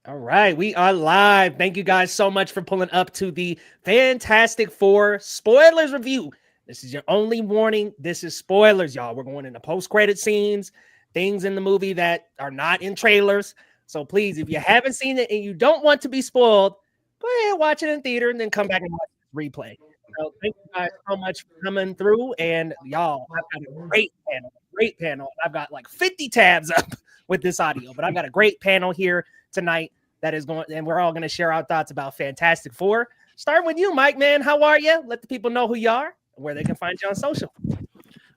All right, we are live. Thank you guys so much for pulling up to the Fantastic Four spoilers review. This is your only warning. This is spoilers, y'all. We're going into post-credit scenes, things in the movie that are not in trailers. So please, if you haven't seen it and you don't want to be spoiled, go ahead, watch it in theater and then come back and watch the replay. So thank you guys so much for coming through. And y'all, I've got a great panel. I've got like 50 tabs up with this audio, but I've got a great panel here tonight that is going, and we're all going to share our thoughts about Fantastic Four. Starting with you, Mike, man. How are you? Let the people know who you are and where they can find you on social.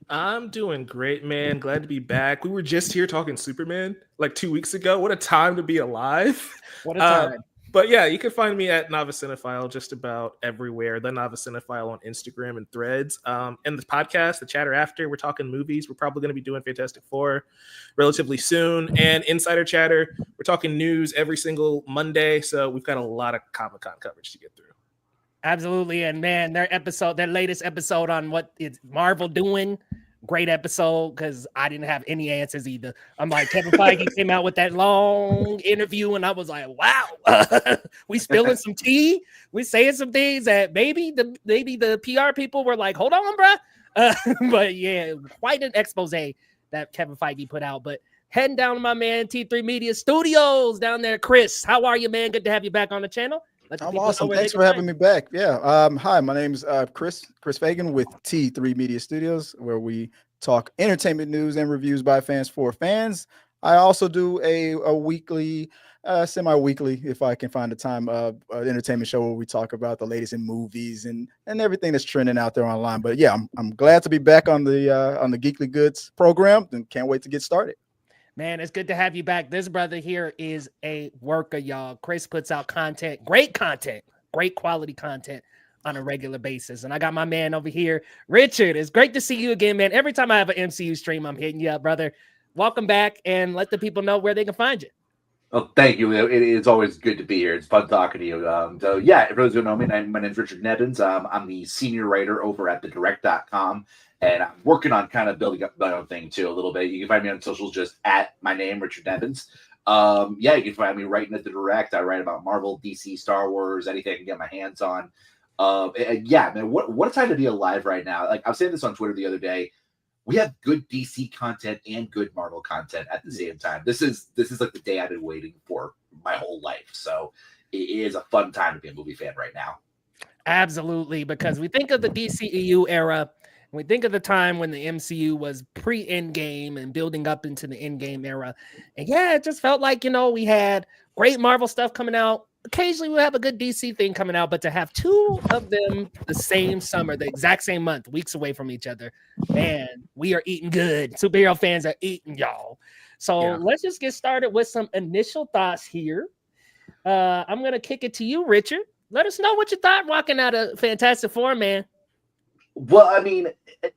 I'm doing great, man. Glad to be back. We were just here talking Superman like 2 weeks ago. What a time to be alive. What a time. But yeah, you can find me at Novice Cinephile just about everywhere. The Novice Cinephile on Instagram and Threads. And the podcast, the Chatter After, we're talking movies. We're probably going to be doing Fantastic Four relatively soon. And Insider Chatter, we're talking news every single Monday. So we've got a lot of Comic-Con coverage to get through. Absolutely. And man, their latest episode on what is Marvel doing. Great episode because I didn't have any answers either. I'm like, Kevin Feige came out with that long interview, and I was like, wow, we spilling some tea. We saying some things that maybe the PR people were like, hold on, bro. But yeah, quite an expose that Kevin Feige put out. But heading down to my man T3 Media Studios down there, Chris. How are you, man? Good to have you back on the channel. I'm awesome. Thanks for having me back. Yeah. Hi, my name's Chris Fagan with T3 Media Studios, where we talk entertainment news and reviews by fans for fans. I also do a weekly, semi-weekly, if I can find the time, entertainment show where we talk about the latest in movies and everything that's trending out there online. But yeah, I'm glad to be back on the Geekly Goods program and can't wait to get started. Man, it's good to have you back. This brother here is a worker, y'all. Chris puts out great quality content on a regular basis. And I got my man over here, Richard. It's great to see you again, man. Every time I have an MCU stream, I'm hitting you up, brother. Welcome back, and let the people know where they can find you. Oh, thank you. It's always good to be here. It's fun talking to you. So yeah, for those who know me, my name's Richard Nevins. I'm the senior writer over at thedirect.com. And I'm working on kind of building up my own thing too a little bit. You can find me on socials just at my name, Richard Nevins. Yeah, you can find me writing at the Direct. I write about Marvel, DC, Star Wars, anything I can get my hands on. And yeah, man, what a time to be alive right now. Like I was saying this on Twitter the other day. We have good DC content and good Marvel content at the same time. This is like the day I've been waiting for my whole life. So it is a fun time to be a movie fan right now. Absolutely, because we think of the DCEU era. We think of the time when the MCU was pre-Endgame and building up into the Endgame era. And yeah, it just felt like, we had great Marvel stuff coming out. Occasionally we'll have a good DC thing coming out, but to have two of them the same summer, the exact same month, weeks away from each other, man, we are eating good. Superhero fans are eating, y'all. So Let's just get started with some initial thoughts here. I'm going to kick it to you, Richard. Let us know what you thought walking out of Fantastic Four, man. Well, I mean,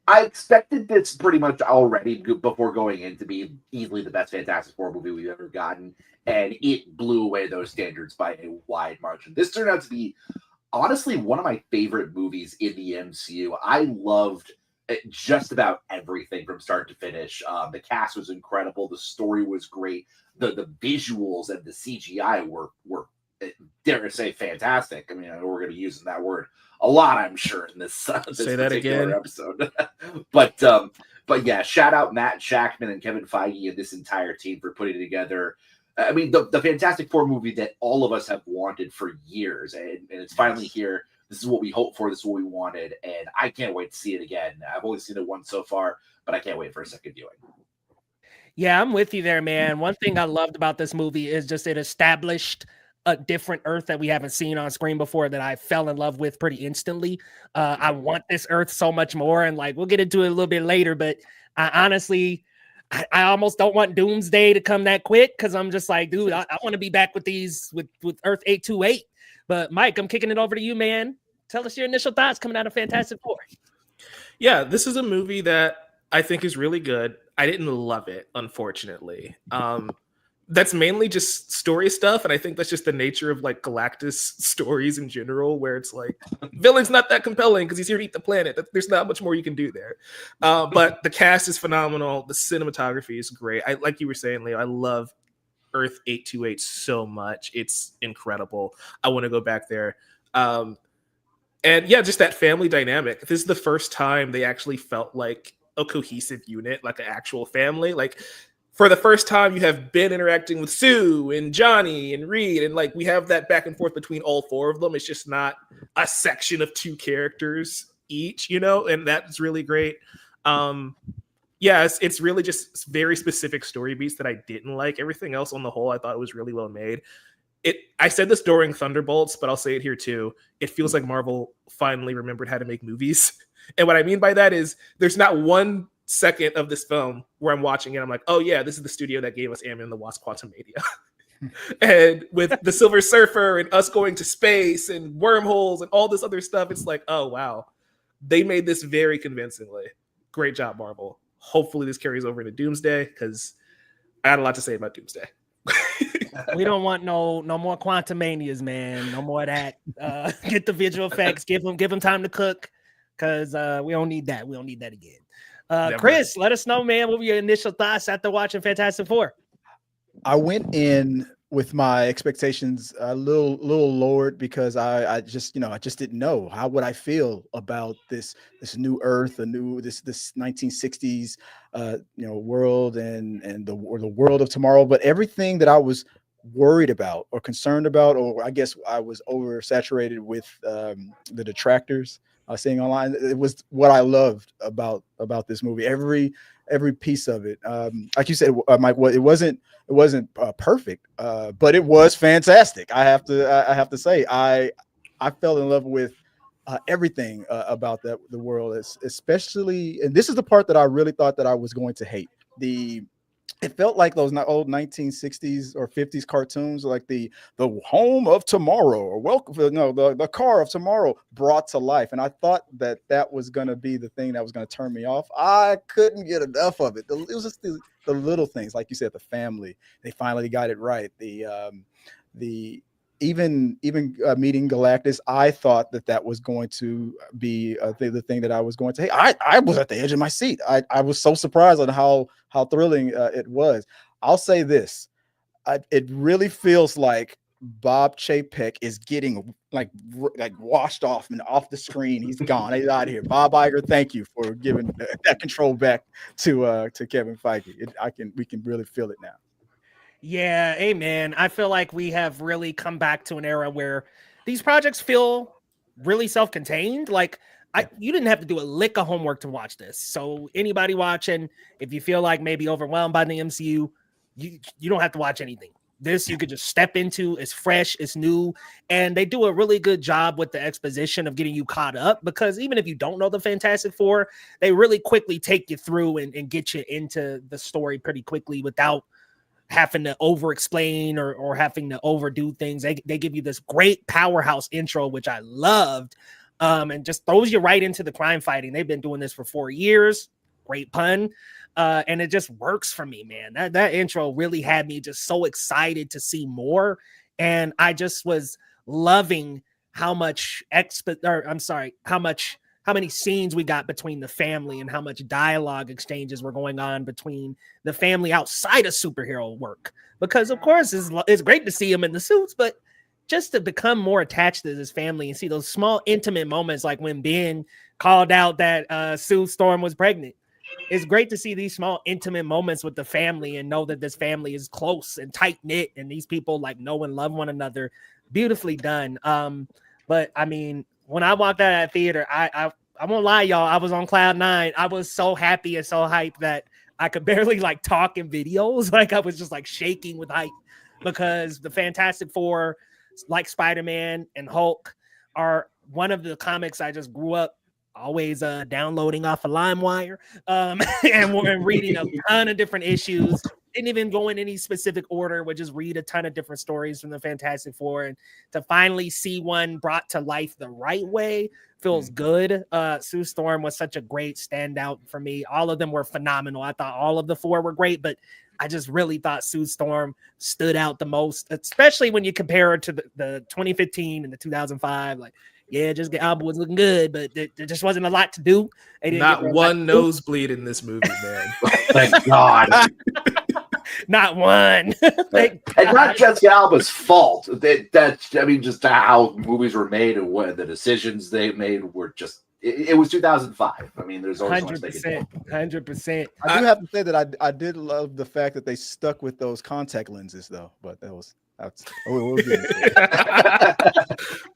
I expected this pretty much already before going in to be easily the best Fantastic Four movie we've ever gotten, and it blew away those standards by a wide margin. This turned out to be, honestly, one of my favorite movies in the MCU. I loved just about everything from start to finish. The cast was incredible. The story was great. The visuals and the CGI were dare I say, fantastic. I mean, I know we're going to be using that word a lot, I'm sure, in this say that again episode. but yeah, shout out Matt Shackman and Kevin Feige and this entire team for putting together. I mean, the Fantastic Four movie that all of us have wanted for years, and it's finally here. This is what we hoped for. This is what we wanted, and I can't wait to see it again. I've only seen it once so far, but I can't wait for a second viewing. Yeah, I'm with you there, man. One thing I loved about this movie is just it established a different Earth that we haven't seen on screen before that I fell in love with pretty instantly. I want this Earth so much more, and like we'll get into it a little bit later, but I honestly almost don't want Doomsday to come that quick because I'm just like, dude, I want to be back with Earth 828. But Mike, I'm kicking it over to you, man. Tell us your initial thoughts coming out of Fantastic Four. Yeah, this is a movie that I think is really good. I didn't love it, unfortunately. That's mainly just story stuff, and I think that's just the nature of like Galactus stories in general, where it's like villain's not that compelling because he's here to eat the planet. There's not much more you can do there. But the cast is phenomenal. The cinematography is great. Like you were saying, Leo, I love Earth 828 so much. It's incredible. I want to go back there. And yeah, just that family dynamic. This is the first time they actually felt like a cohesive unit, like an actual family. Like for the first time, you have Ben interacting with Sue and Johnny and Reed, and like we have that back and forth between all four of them. It's just not a section of two characters each, you know, and that's really great. Yeah, it's really just very specific story beats that I didn't like. Everything else on the whole, I thought it was really well made. I said this during Thunderbolts, but I'll say it here too. It feels like Marvel finally remembered how to make movies. And what I mean by that is there's not 1 second of this film where I'm watching it, I'm like, oh yeah, this is the studio that gave us Ant-Man and the Wasp: Quantumania. And with the Silver Surfer and us going to space and wormholes and all this other stuff, it's like, oh wow, they made this very convincingly. Great job, Marvel. Hopefully this carries over into Doomsday, because I had a lot to say about Doomsday. We don't want no more Quantumanias, man. No more of that. Get the visual effects. Give them time to cook, because we don't need that. We don't need that again. Chris, let us know, man. What were your initial thoughts after watching Fantastic Four? I went in with my expectations a little lowered, because I just didn't know how would I feel about this new Earth, this 1960s world and the world of tomorrow. But everything that I was worried about or concerned about, or I guess I was oversaturated with the detractors I was seeing online, it was what I loved about this movie. Every piece of it, like you said, Mike, it wasn't perfect, but it was fantastic. I have to say, I fell in love with everything about the world, especially, and this is the part that I really thought that I was going to hate. It felt like those old 1960s or 50s cartoons, like the home of tomorrow, or the car of tomorrow brought to life. And I thought that was going to be the thing that was going to turn me off. I couldn't get enough of it. It was just the little things, like you said, the family. They finally got it right. Even meeting Galactus, I thought that was going to be the thing that I was going to hate. I was at the edge of my seat. I was so surprised on how thrilling it was. I'll say this: it really feels like Bob Chapek is getting like washed off and off the screen. He's gone. He's out of here. Bob Iger, thank you for giving that control back to Kevin Feige. We can really feel it now. Yeah, amen. I feel like we have really come back to an era where these projects feel really self-contained. Like you didn't have to do a lick of homework to watch this. So anybody watching, if you feel like maybe overwhelmed by the MCU, you don't have to watch anything. This you could just step into. It's fresh, it's new, and they do a really good job with the exposition of getting you caught up, because even if you don't know the Fantastic Four, they really quickly take you through and get you into the story pretty quickly without having to over explain or having to overdo things. They give you this great powerhouse intro, which I loved, and just throws you right into the crime fighting. They've been doing this for 4 years. Great pun. And it just works for me, man. That intro really had me just so excited to see more. And I just was loving how many scenes we got between the family and how much dialogue exchanges were going on between the family outside of superhero work. Because of course it's great to see them in the suits, but just to become more attached to this family and see those small intimate moments, like when Ben called out that Sue Storm was pregnant. It's great to see these small intimate moments with the family and know that this family is close and tight knit, and these people like know and love one another. Beautifully done. But I mean, when I walked out of that theater, I won't lie, y'all, I was on cloud 9. I was so happy and so hyped that I could barely like talk in videos. Like I was just like shaking with hype, because the Fantastic Four, like Spider-Man and Hulk, are one of the comics I just grew up always downloading off of LimeWire and reading a ton of different issues. Didn't even go in any specific order, would just read a ton of different stories from the Fantastic Four, and to finally see one brought to life the right way feels good. Sue Storm was such a great standout for me. All of them were phenomenal. I thought all of the four were great, but I just really thought Sue Storm stood out the most, especially when you compare her to the 2015 and the 2005. Like, yeah, just the album was looking good, but there just wasn't a lot to do. Not one nosebleed in this movie, man. Thank God. Not one. And not Jessica Alba's fault. That's, I mean, just how movies were made and what the decisions they made were just. It was 2005. I mean, there's always so much they could do. 100%. I do have to say that I did love the fact that they stuck with those contact lenses, though. But that's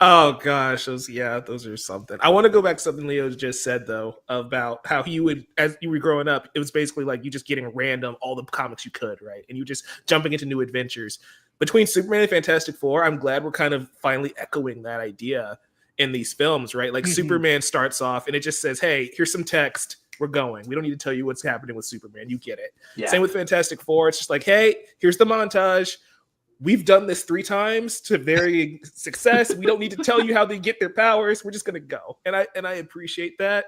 oh gosh, those are something. I want to go back to something Leo just said though about how he would, as you were growing up, it was basically like you just getting random all the comics you could, right? And you just jumping into new adventures. Between Superman and Fantastic Four, I'm glad we're kind of finally echoing that idea in these films, right? Like Superman starts off and it just says, hey, here's some text. We're going. We don't need to tell you what's happening with Superman. You get it. Yeah. Same with Fantastic Four. It's just like, hey, here's the montage. We've done this 3 times to varying success. We don't need to tell you how they get their powers. We're just gonna go. And I appreciate that.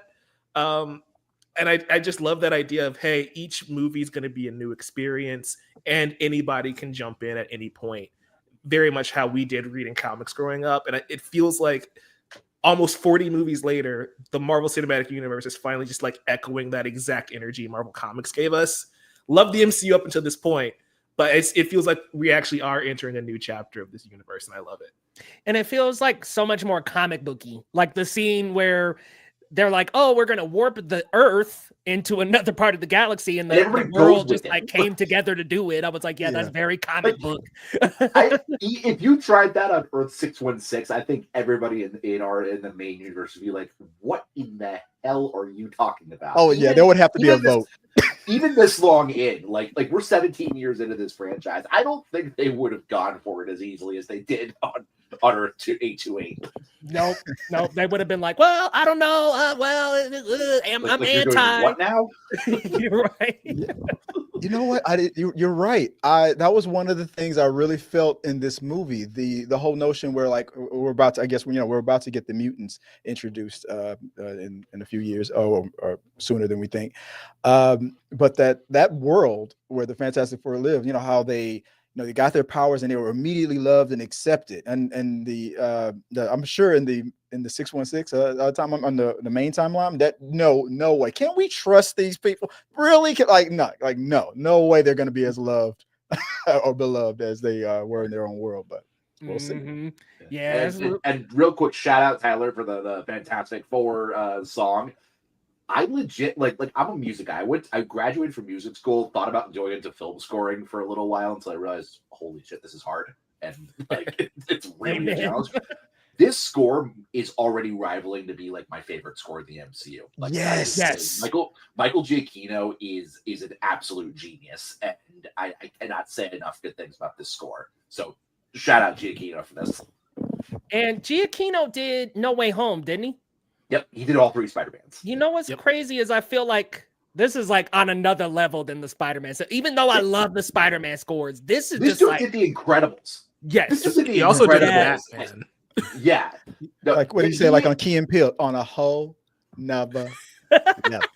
And I just love that idea of, hey, each movie is gonna be a new experience and anybody can jump in at any point. Very much how we did reading comics growing up. And it feels like almost 40 movies later, the Marvel Cinematic Universe is finally just like echoing that exact energy Marvel Comics gave us. Love the MCU up until this point. But it feels like we actually are entering a new chapter of this universe, and I love it. And it feels like so much more comic booky. Like the scene where they're like, oh, we're going to warp the Earth into another part of the galaxy, and the world just like came together to do it. I was like, yeah. That's very comic book. If you tried that on Earth 616, I think everybody in the main universe would be like, what in the hell are you talking about? Oh, yeah, there would have to be a vote. Even this long in, like we're 17 years into this franchise, I don't think they would have gone for it as easily as they did on Earth 828. Nope. They would have been like, well, I don't know. I'm anti. What now? You're right. You know what? You're right. That was one of the things I really felt in this movie. The whole notion where like we're about to, I guess, we're about to get the mutants introduced in a few years, or sooner than we think. But that world where the Fantastic Four lived, how they got their powers and they were immediately loved and accepted. And the I'm sure in the 616 time on the main timeline, that no way. Can't we trust these people? Really? No way they're going to be as loved or beloved as they were in their own world. But we'll see. Yeah. And real quick, shout out Tyler for the Fantastic Four song. I legit like I'm a music guy. I graduated from music school, thought about going into film scoring for a little while until I realized, holy shit, this is hard. And like it's really a challenge. This score is already rivaling to be like my favorite score in the MCU. Like, yes. Michael Giacchino is an absolute genius, and I cannot say enough good things about this score. So shout out Giacchino for this. And Giacchino did No Way Home, didn't he? Yep, he did all 3 Spider-Mans. You know what's crazy is I feel like this is like on another level than the Spider-Man. So even though I love the Spider-Man scores, this just dude like did the Incredibles. Yes, he also did Batman. Yeah, no, like what did you say? Like on Key and Peele, on a whole nother level.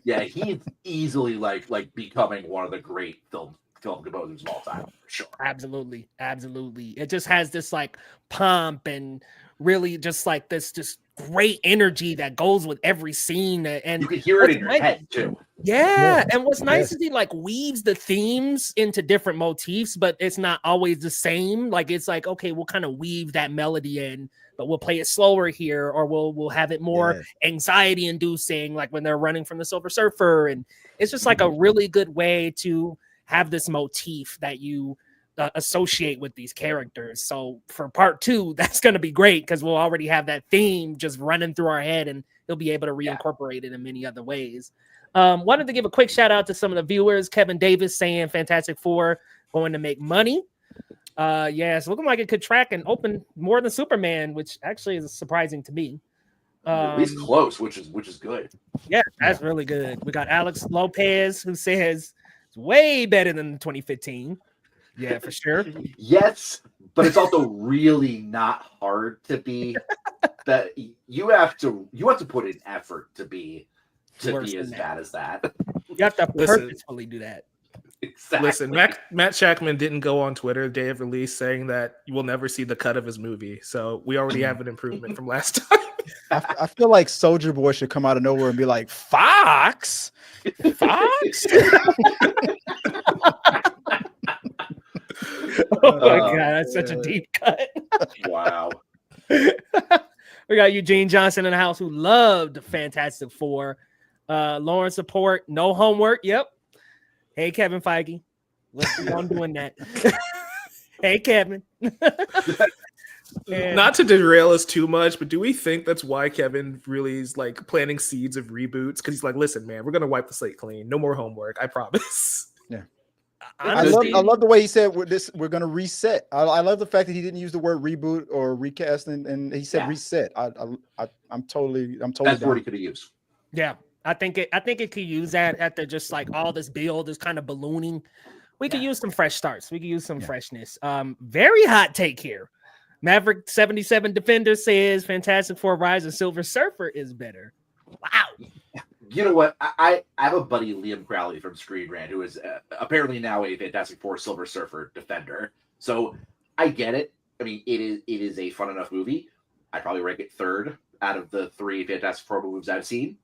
Yeah, he's easily like becoming one of the great film composers of all time, for sure. Absolutely. It just has this like pomp and really just like this just great energy that goes with every scene, and you can hear it in your head too. Yeah, and what's nice is he like weaves the themes into different motifs, but it's not always the same. Like it's like, okay, we'll kind of weave that melody in, but we'll play it slower here, or we'll have it more anxiety inducing, like when they're running from the Silver Surfer, and it's just like a really good way to have this motif that you associate with these characters. So for part 2, that's going to be great because we'll already have that theme just running through our head, and he'll be able to reincorporate it in many other ways. Wanted to give a quick shout out to some of the viewers. Kevin Davis saying Fantastic Four going to make money. It's looking like it could track and open more than Superman, which actually is surprising to me. At least close, which is good. Yeah, that's really good. We got Alex Lopez who says it's way better than 2015. Yeah, for sure. Yes, but it's also really not hard to be. That you have to put in effort to be as bad as that. You have to purposefully do that. Exactly. Listen, Matt Shackman didn't go on Twitter the day of release saying that you will never see the cut of his movie. So we already have an improvement from last time. I feel like Soldier Boy should come out of nowhere and be like, Fox? Oh my god, that's such a deep cut. Wow. We got Eugene Johnson in the house who loved Fantastic Four. Lauren support, no homework. Yep. Hey, Kevin Feige. Let's keep on doing that. Hey, Kevin. Not to derail us too much, but do we think that's why Kevin really is like planting seeds of reboots? Because he's like, listen, man, we're gonna wipe the slate clean. No more homework, I promise. Yeah. Honestly, I love the way he said we're gonna reset. I love the fact that he didn't use the word reboot or recast and he said reset. I'm totally That's down. what he could have used. yeah. I think it could use that after just like all this build is kind of ballooning. We could use some fresh starts. We could use some freshness. Very hot take here. Maverick 77 Defender says Fantastic Four Rise of Silver Surfer is better. Wow. You know what? I have a buddy, Liam Crowley from Screen Rant, who is apparently now a Fantastic Four Silver Surfer defender. So I get it. I mean, it is a fun enough movie. I'd probably rank it third out of the 3 Fantastic Four movies I've seen.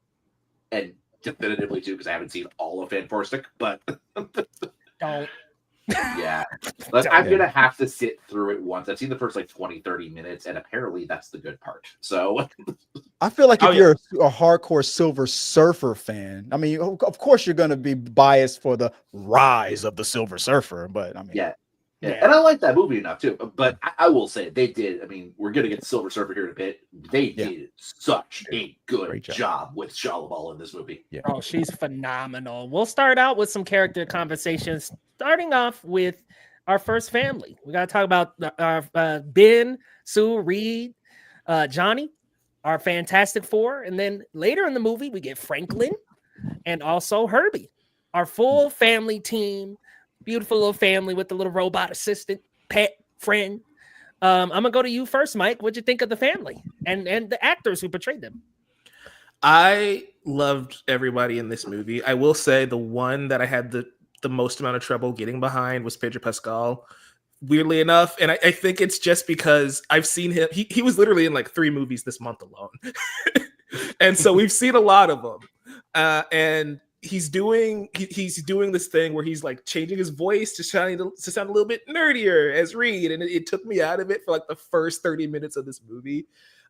And definitively too, because I haven't seen all of Fantastic, but Don't. Yeah. I'm going to have to sit through it once. I've seen the first like 20, 30 minutes, and apparently that's the good part. So I feel like if you're a hardcore Silver Surfer fan, I mean, of course you're going to be biased for the rise of the Silver Surfer, but I mean, yeah. And I like that movie enough too. But I will say they did. I mean, we're going to get Silver Surfer here in a bit. They did such a good job with Shalabal in this movie. Yeah. Oh, she's phenomenal. We'll start out with some character conversations, starting off with our first family. We got to talk about Ben, Sue, Reed, Johnny, our Fantastic Four. And then later in the movie, we get Franklin and also Herbie, our full family team. Beautiful little family with the little robot assistant, pet, friend. I'm going to go to you first, Mike. What'd you think of the family and the actors who portrayed them? I loved everybody in this movie. I will say the one that I had the most amount of trouble getting behind was Pedro Pascal, weirdly enough. And I think it's just because I've seen him. He was literally in like 3 movies this month alone. And so we've seen a lot of them. And he's doing this thing where he's like changing his voice to sound a little bit nerdier as Reed, and it took me out of it for like the first 30 minutes of this movie.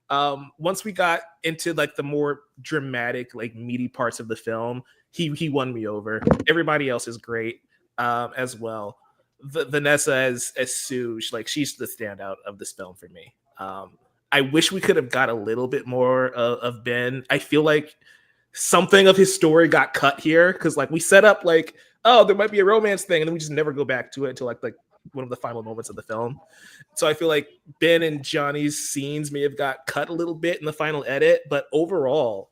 Once we got into like the more dramatic, like meaty parts of the film, he won me over. Everybody else is great as well. Vanessa as Sue, she's the standout of this film for me. I wish we could have got a little bit more of Ben. I feel like something of his story got cut here because like we set up like, oh, there might be a romance thing, and then we just never go back to it until like one of the final moments of the film. So I feel like Ben and Johnny's scenes may have got cut a little bit in the final edit, but overall,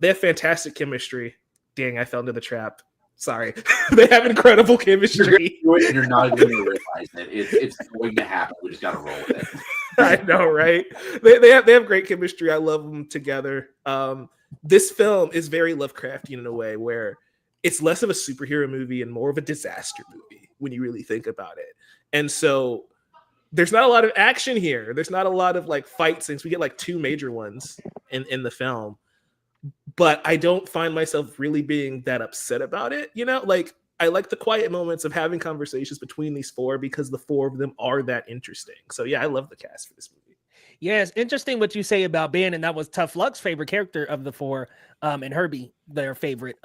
they have fantastic chemistry. Dang, I fell into the trap. Sorry. They have incredible chemistry. You're not even going to realize it. It's going to happen. We just got to roll with it. I know, right? They have great chemistry. I love them together. This film is very Lovecraftian in a way where it's less of a superhero movie and more of a disaster movie when you really think about it. And so there's not a lot of action here. There's not a lot of like fight scenes. We get like 2 major ones in the film, but I don't find myself really being that upset about it. You know, like I like the quiet moments of having conversations between these 4 because the 4 of them are that interesting. So yeah, I love the cast for this movie. Yeah, it's interesting what you say about Ben, and that was Tough Luck's favorite character of the 4, and Herbie, their favorite.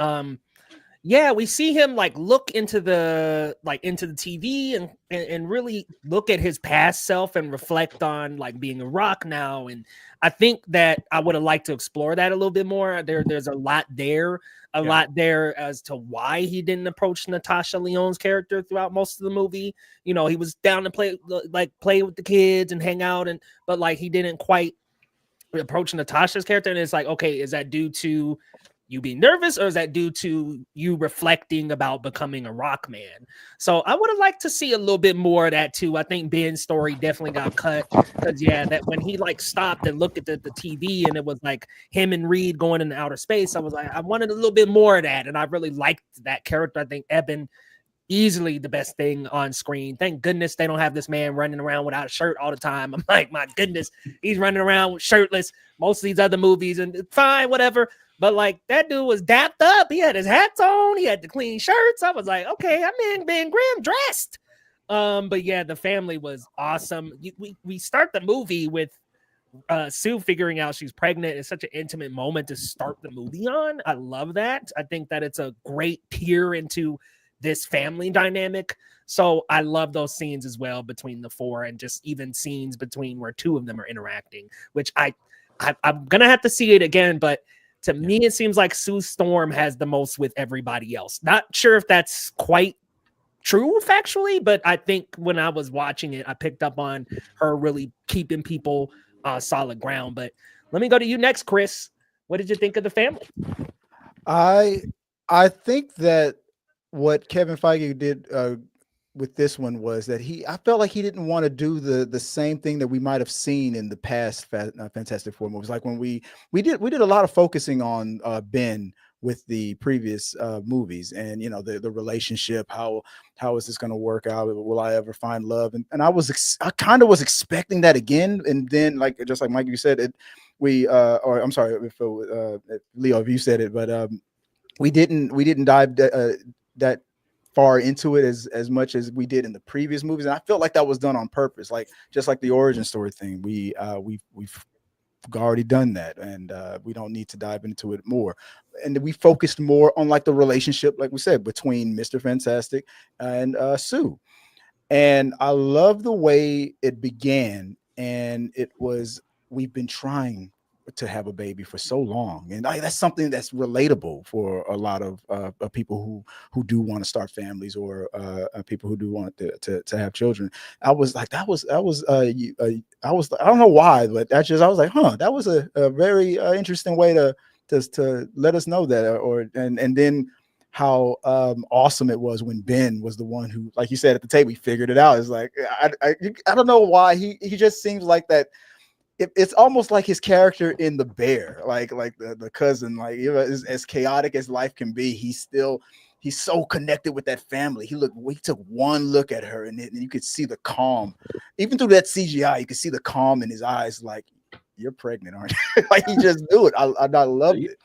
Yeah, we see him like look into the TV and really look at his past self and reflect on like being a rock now. And I think that I would have liked to explore that a little bit more. There's a lot there, lot there as to why he didn't approach Natasha Lyonne's character throughout most of the movie. You know, he was down to play with the kids and hang out, but like he didn't quite approach Natasha's character. And it's like, okay, is that due to you being nervous, or is that due to you reflecting about becoming a rock man? So I would have liked to see a little bit more of that too. I think Ben's story definitely got cut because that when he like stopped and looked at the TV and it was like him and Reed going into outer space, I was like, I wanted a little bit more of that, and I really liked that character. I think Eben easily the best thing on screen. Thank goodness they don't have this man running around without a shirt all the time. I'm like, my goodness, he's running around shirtless most of these other movies, and fine, whatever. But like that dude was dapped up. He had his hats on. He had the clean shirts. I was like, okay, I'm in Ben Grimm dressed. But yeah, the family was awesome. We start the movie with Sue figuring out she's pregnant. It's such an intimate moment to start the movie on. I love that. I think that it's a great peer into this family dynamic. So I love those scenes as well between the four, and just even scenes between where two of them are interacting, which I'm gonna have to see it again, but to me it seems like Sue Storm has the most with everybody else. Not sure if that's quite true factually, but I think when I was watching it, I picked up on her really keeping people solid ground. But let me go to you next, Chris. What did you think of the family? I think that what Kevin Feige did with this one was that I felt like he didn't want to do the same thing that we might have seen in the past Fantastic Four movies. Like when we did a lot of focusing on Ben with the previous movies, and the relationship, how is this going to work out? Will I ever find love? And I kind of was expecting that again, and then just like Mike, you said it, or I'm sorry if Leo, if you said it, but we didn't dive that far into it as much as we did in the previous movies, and I felt like that was done on purpose, just like the origin story thing. We've already done that, and we don't need to dive into it more. And we focused more on the relationship, like we said, between Mr. Fantastic and Sue. And I love the way it began, and we've been trying to have a baby for so long, and that's something that's relatable for a lot of people who do want to start families, or people who do want to have children. I was like, I don't know why, but I was like, that was a very interesting way to let us know that, and then how awesome it was when Ben was the one who, like you said at the table, he figured it out. It's like, I don't know why he just seems like that. It's almost like his character in The Bear, like the cousin, as chaotic as life can be, he's so connected with that family. He took one look at her, and you could see the calm, even through that CGI. You could see the calm in his eyes, like, you're pregnant, aren't you? Like, he just knew it. I loved it.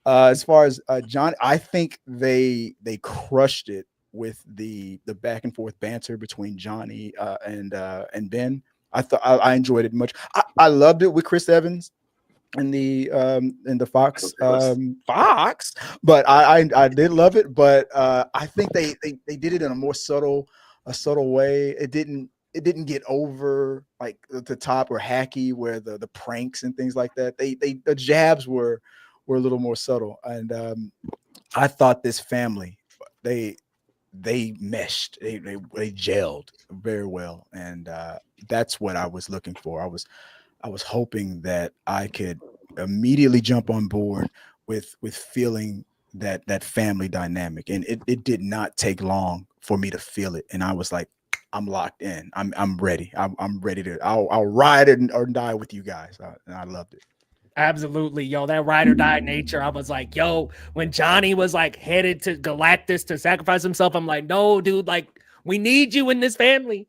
As far as John, I think they crushed it with the back and forth banter between Johnny and Ben. I thought I enjoyed it much. I loved it with Chris Evans and the Fox, but I did love it. But I think they did it in a more subtle way. It didn't get over like the top or hacky, where the pranks and things like that. The jabs were a little more subtle, and I thought this family, they meshed, they gelled very well, and that's what I was looking for. I was hoping that I could immediately jump on board with feeling that family dynamic, and it did not take long for me to feel it, and I was like, I'm locked in. I'm ready. I'm ready to. I'll ride it or die with you guys, and I loved it. Absolutely, yo, that ride or die nature. I was like, yo, when Johnny was like headed to Galactus to sacrifice himself, I'm like, no, dude, like, we need you in this family.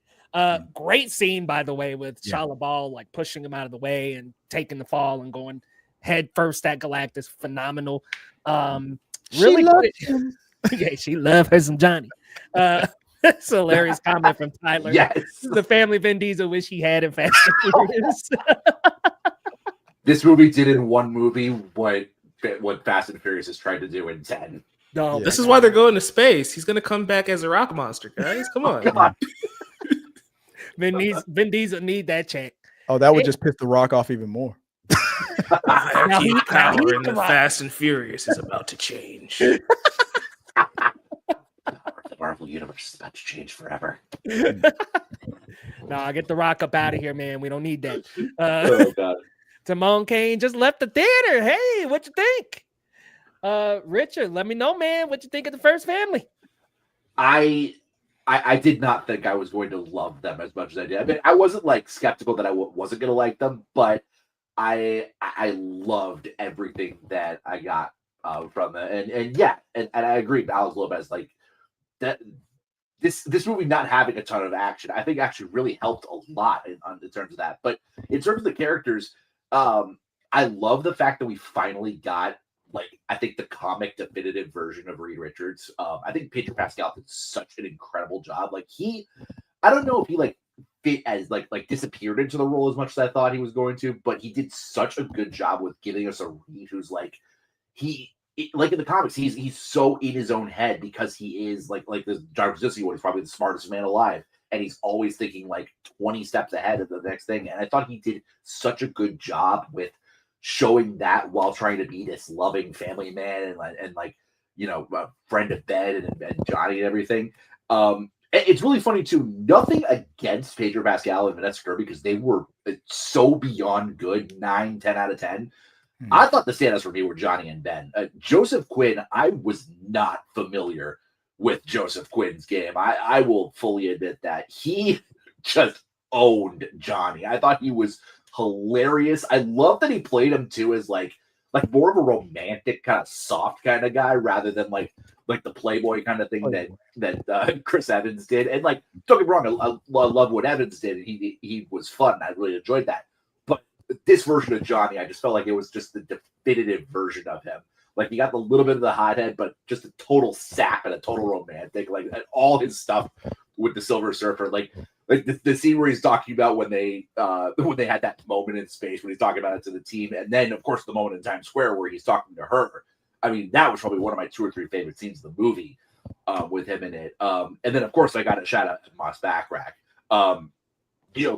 Great scene, by the way, with Shia LaBeouf like pushing him out of the way and taking the fall and going head first at Galactus. Phenomenal. Really good. Yeah, she loved her some Johnny. It's a hilarious comment from Tyler. Yes. This is the family Vin Diesel wish he had in Fast and Furious. This movie did in one movie what Fast and Furious has tried to do in 10. No, this is why they're going to space. He's going to come back as a rock monster, guys. Come on. God. Vin Diesel need that check. Oh, that would just piss The Rock off even more. Hierarchy power in the Fast and Furious is about to change. The Marvel Universe is about to change forever. Nah, get The Rock up out of here, man. We don't need that. Oh, God. Timon Kane just left the theater. Hey, what you think? Richard, let me know, man. What you think of the first family? I did not think I was going to love them as much as I did. I mean, I wasn't like skeptical that I wasn't going to like them, but I loved everything that I got from it. And I agree. Alex Lopez, like that. This movie not having a ton of action, I think actually really helped a lot in terms of that. But in terms of the characters, I love the fact that we finally got, like, I think the comic definitive version of Reed Richards. I think Pedro Pascal did such an incredible job. Like, I don't know if he like fit as like disappeared into the role as much as I thought he was going to, but he did such a good job with giving us a Reed who's like like in the comics, he's so in his own head because he is like this John Krasinski one. He's probably the smartest man alive, and he's always thinking like 20 steps ahead of the next thing. And I thought he did such a good job with showing that while trying to be this loving family man and like a friend of Ben and Johnny and everything. It's really funny too. Nothing against Pedro Pascal and Vanessa Kirby because they were so beyond good. 9, 10 out of 10. I thought the standouts for me were Johnny and Ben. Joseph Quinn, I was not familiar with Joseph Quinn's game. I will fully admit that he just owned Johnny. I thought he was hilarious. I love that he played him too as like more of a romantic kind of soft kind of guy rather than like the playboy kind of thing that Chris Evans did. And like, don't get me wrong, I love what Evans did. He was fun. I really enjoyed that. But this version of Johnny, I just felt like it was just the definitive version of him. Like, he got a little bit of the hothead, but just a total sap and a total romantic. Like, all his stuff with the Silver Surfer, like the scene where he's talking about when they had that moment in space when he's talking about it to the team, and then of course the moment in Times Square where he's talking to her. I mean, that was probably one of my 2 or 3 favorite scenes of the movie with him in it. And then of course I got a shout out to Moss Backrack.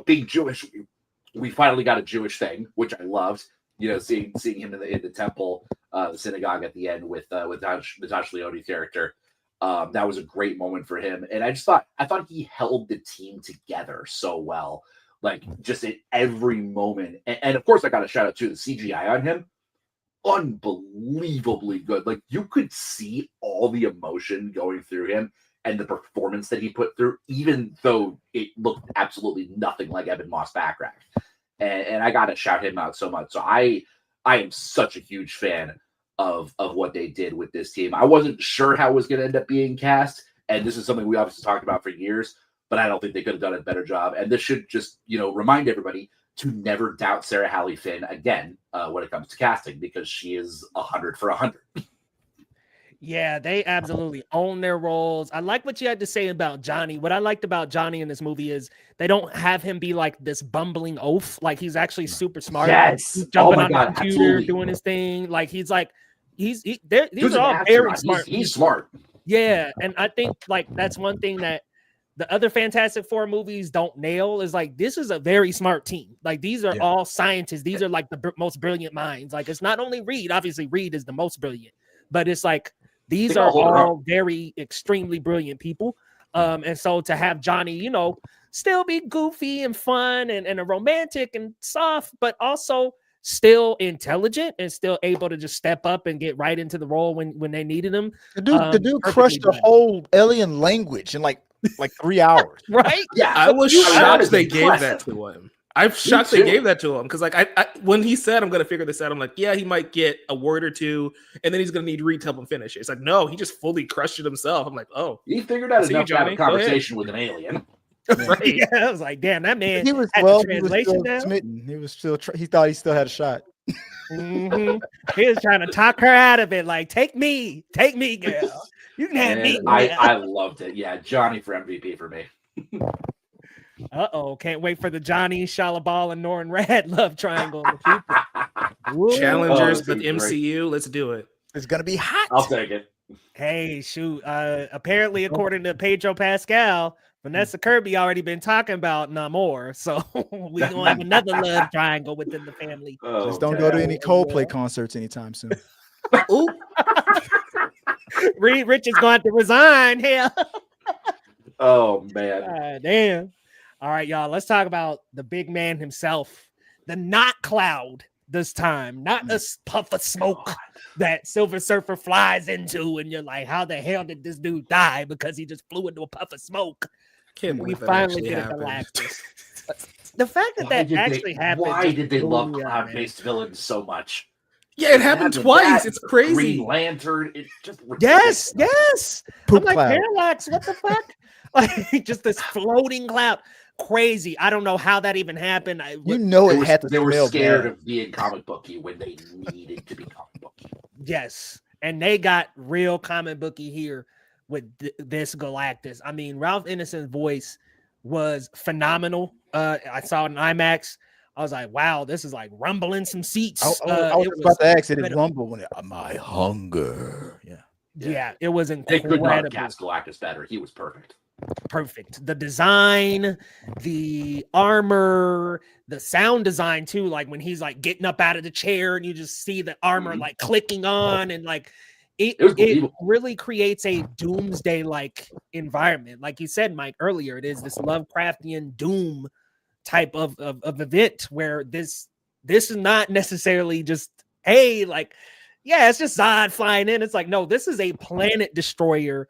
Being Jewish, we finally got a Jewish thing, which I loved. Seeing him in the temple, the synagogue at the end with Natasha Lyonne's character. That was a great moment for him, and I thought he held the team together so well, like just in every moment. And of course, I got a shout out to the CGI on him, unbelievably good. Like, you could see all the emotion going through him and the performance that he put through, even though it looked absolutely nothing like Evan Moss Backrack. And I got to shout him out so much. So I am such a huge fan of what they did with this team. I wasn't sure how it was going to end up being cast, and this is something we obviously talked about for years, but I don't think they could have done a better job. And this should just, remind everybody to never doubt Sarah Halley Finn again when it comes to casting, because she is 100 for 100. Yeah, they absolutely own their roles. I like what you had to say about Johnny. What I liked about Johnny in this movie is they don't have him be like this bumbling oaf. Like, he's actually super smart. Yes. He's jumping on the computer, absolutely. doing his thing. Like, these are all very smart. He's smart. Yeah, and I think like that's one thing that the other Fantastic Four movies don't nail is like, this is a very smart team. Like, these are all scientists. These are like the most brilliant minds. Like, it's not only Reed. Obviously, Reed is the most brilliant, but it's like, these are all very extremely brilliant people. And so to have Johnny, still be goofy and fun and a romantic and soft, but also still intelligent and still able to just step up and get right into the role when they needed him. The dude crushed the whole alien language in like 3 hours. Right? Yeah, I was shocked they gave that to him. I'm shocked they gave that to him because, like, I when he said, "I'm going to figure this out," I'm like, yeah, he might get a word or two, and then he's going to need Reed to help him finish it. It's like, no, he just fully crushed it himself. I'm like, oh, he figured out enough to have a conversation with an alien. Right. Yeah, I was like, damn, that man. He was smitten. He thought he still had a shot. Mm-hmm. He was trying to talk her out of it. Like, take me, girl. You can have me. I loved it. Yeah, Johnny for MVP for me. Can't wait for the Johnny, Shalabal, and Norrin Rad love triangle in the future. Challengers with MCU. Let's do it. It's gonna be hot. I'll take it. Hey, shoot. Apparently, according to Pedro Pascal, Vanessa Kirby already been talking about Namor, so we gonna have another love triangle within the family. Just don't go to any Coldplay concerts anytime soon. Ooh. Reed Richards going to resign. Hell. Oh man. Damn. All right, y'all. Let's talk about the big man himself, the not cloud this time, not a puff of smoke that Silver Surfer flies into, and you're like, how the hell did this dude die? Because he just flew into a puff of smoke. We finally get a Galactus. The fact that actually happened. Why did they love cloud-based villains so much? Yeah, it happened twice. It's crazy. Green Lantern. It's just ridiculous. Yes. Poop I'm like, cloud. Parallax, what the fuck? Like, just this floating cloud. Crazy. I don't know how that even happened. They were scared of being comic booky when they needed to be comic booky. Yes. And they got real comic booky here with this Galactus. I mean, Ralph Ineson's voice was phenomenal. I saw it in IMAX. I was like, wow, this is like rumbling some seats. I was about to ask, did it rumble when my hunger? Yeah, it was They could not have incredible. cast Galactus better. He was perfect. Perfect. The design, the armor, the sound design too. Like when he's like getting up out of the chair and you just see the armor like clicking on, and like it really creates a Doomsday like environment. Like you said, Mike, earlier, it is this Lovecraftian Doom type of event where this is not necessarily just, hey, like, yeah, it's just Zod flying in. It's like, no, this is a planet destroyer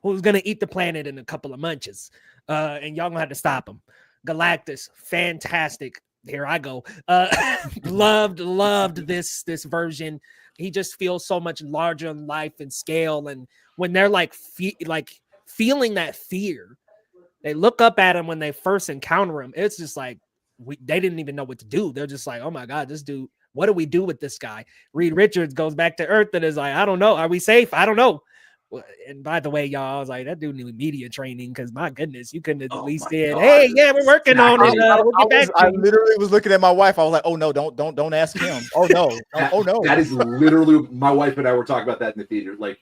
who's gonna eat the planet in a couple of munches. And y'all gonna have to stop him. Galactus, fantastic. Here I go. Loved this version. He just feels so much larger in life and scale. And when they're like feeling that fear, they look up at him when they first encounter him. It's just like they didn't even know what to do. They're just like, oh my God, this dude, what do we do with this guy? Reed Richards goes back to Earth and is like, I don't know. Are we safe? I don't know. And by the way, y'all, I was like, that dude needed media training, because my goodness, you couldn't at least said, hey, yeah, we're working on it. We'll get back I literally was looking at my wife. I was like, oh no, don't ask him. Oh no, oh no. That is literally, my wife and I were talking about that in the theater. Like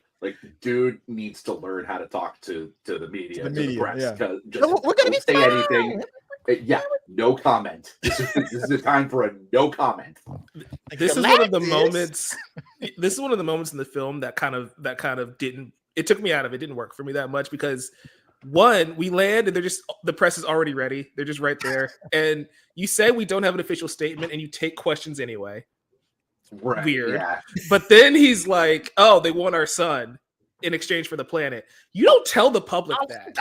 dude needs to learn how to talk to the media, to the press. Yeah. We're gonna be say anything. Yeah, no comment. This is the time for a no comment. This is one of the moments. This is one of the moments in the film that kind of didn't. It took me out of it. Didn't work for me that much because one, we land and the press is already ready. They're just right there, and you say we don't have an official statement, and you take questions anyway. Right. Weird. Yeah. But then he's like, "Oh, they want our son in exchange for the planet." You don't tell the public that.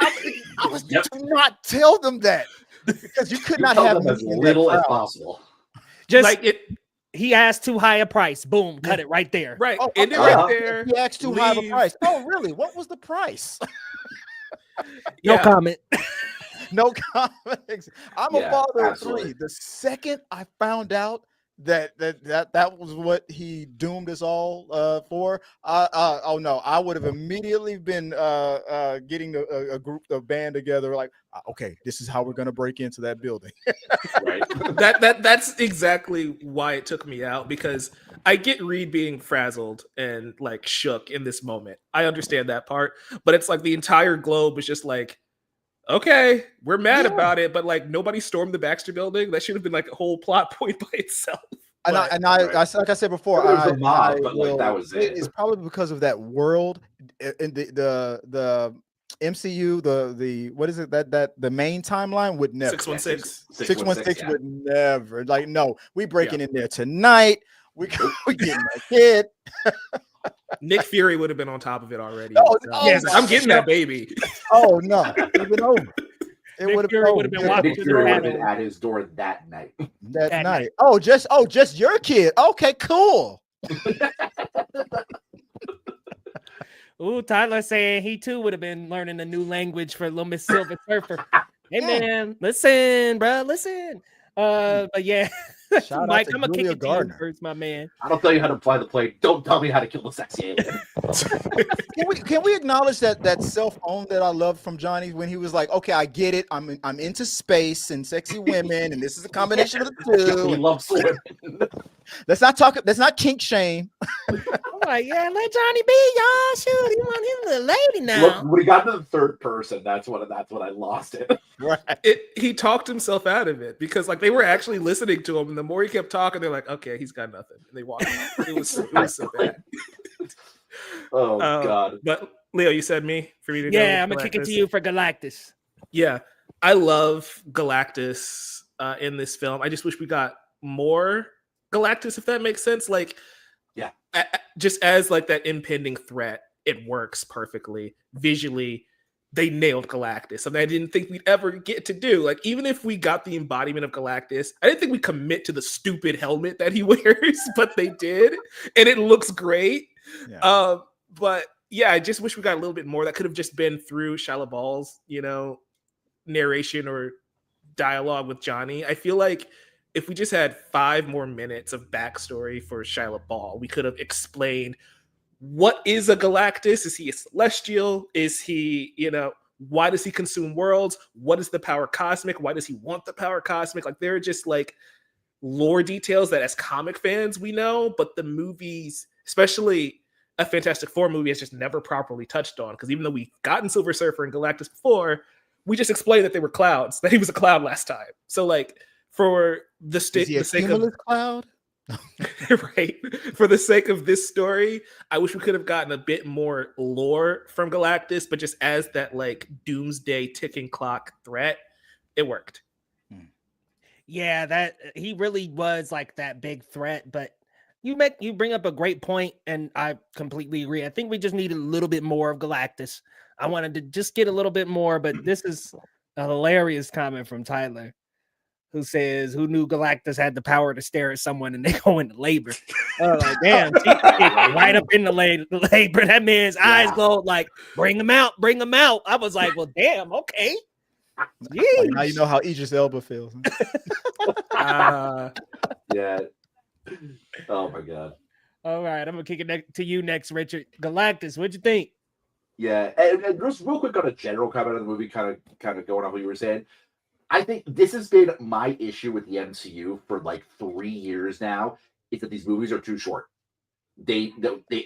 I was do not tell them that, because you could not have them as little as possible. Just like it. He asked too high a price. Boom, cut it right there. Right. Oh, End it right there. He asked too high of a price. Oh, really? What was the price? No comment. No comment. I'm a father absolutely. of 3. The second I found out that was what he doomed us all for, oh no, I would have immediately been getting a band together, like, okay, this is how we're gonna break into that building. Right. That's exactly why it took me out, because I get Reed being frazzled and like shook in this moment. I understand that part, but it's like the entire globe is just like, okay, we're mad about it, but like nobody stormed the Baxter building. That should have been like a whole plot point by itself. And I like I said before, there was a mob, but like that was it. It's probably because of that world in the MCU, the what is it that the main timeline would never 616 616 would never, like, no, we breaking in there tonight. We getting that kid. Nick Fury would have been on top of it already. Yes, I'm getting that baby. Oh no, it would have been over. It would have been walking Nick Fury would have been at his door that night. That night. Oh, just your kid. Okay, cool. Ooh, Tyler saying he too would have been learning a new language for Little Miss Silver Surfer. Hey man, listen, bro, listen. But yeah, Mike, I'm gonna kick it to you first, my man. I don't tell you how to fly the plane. Don't tell me how to kill the sexy alien. Can we acknowledge that self-own that I love from Johnny, when he was like, okay, I get it. I'm into space and sexy women, and this is a combination of the two. He loves women. Let's not kink shame. I'm like, yeah, let Johnny be, y'all. Shoot, he want his little lady now. Look, when he got to the third person, that's when I lost it. Right. He talked himself out of it, because like they were actually listening to him, and the more he kept talking, they're like, okay, he's got nothing. And they walked out. It was so bad. Oh God. But Leo, you said me for me to go. Yeah, I'm gonna kick it to you for Galactus. Yeah, I love Galactus in this film. I just wish we got more Galactus, if that makes sense. Like, yeah, just as like that impending threat, it works perfectly visually. They nailed Galactus, something I didn't think we'd ever get to do. Like, even if we got the embodiment of Galactus, I didn't think we'd commit to the stupid helmet that he wears, but they did, and it looks great. Yeah. But yeah, I just wish we got a little bit more. That could have just been through Shia LaBeouf's, narration or dialogue with Johnny. I feel like if we just had 5 more minutes of backstory for Shia LaBeouf, we could have explained, what is a Galactus? Is he a celestial? Is he, why does he consume worlds? What is the power cosmic? Why does he want the power cosmic? Like, there are just like lore details that as comic fans we know, but the movies, especially a Fantastic Four movie, has just never properly touched on. Because even though we've gotten Silver Surfer and Galactus before, we just explained that they were clouds, that he was a cloud last time. So like, for the sake of cloud, right, for the sake of this story, I wish we could have gotten a bit more lore from Galactus, but just as that like Doomsday ticking clock threat, it worked. Yeah, that he really was like that big threat. But you bring up a great point, and I completely agree. I think we just needed a little bit more of Galactus. I wanted to just get a little bit more, but this is a hilarious comment from Tyler, who says, "Who knew Galactus had the power to stare at someone and they go into labor?" Like, damn, right up in the labor. That man's eyes glowed like, "Bring him out, bring him out." I was like, well, damn, okay. Like, now you know how Idris Elba feels. Yeah. Oh my god. All right, I'm gonna kick it to you next, Richard. Galactus, what'd you think? Yeah, and just real quick on a general comment on the movie, kind of going off what you were saying. I think this has been my issue with the MCU for like 3 years now, is that these movies are too short. They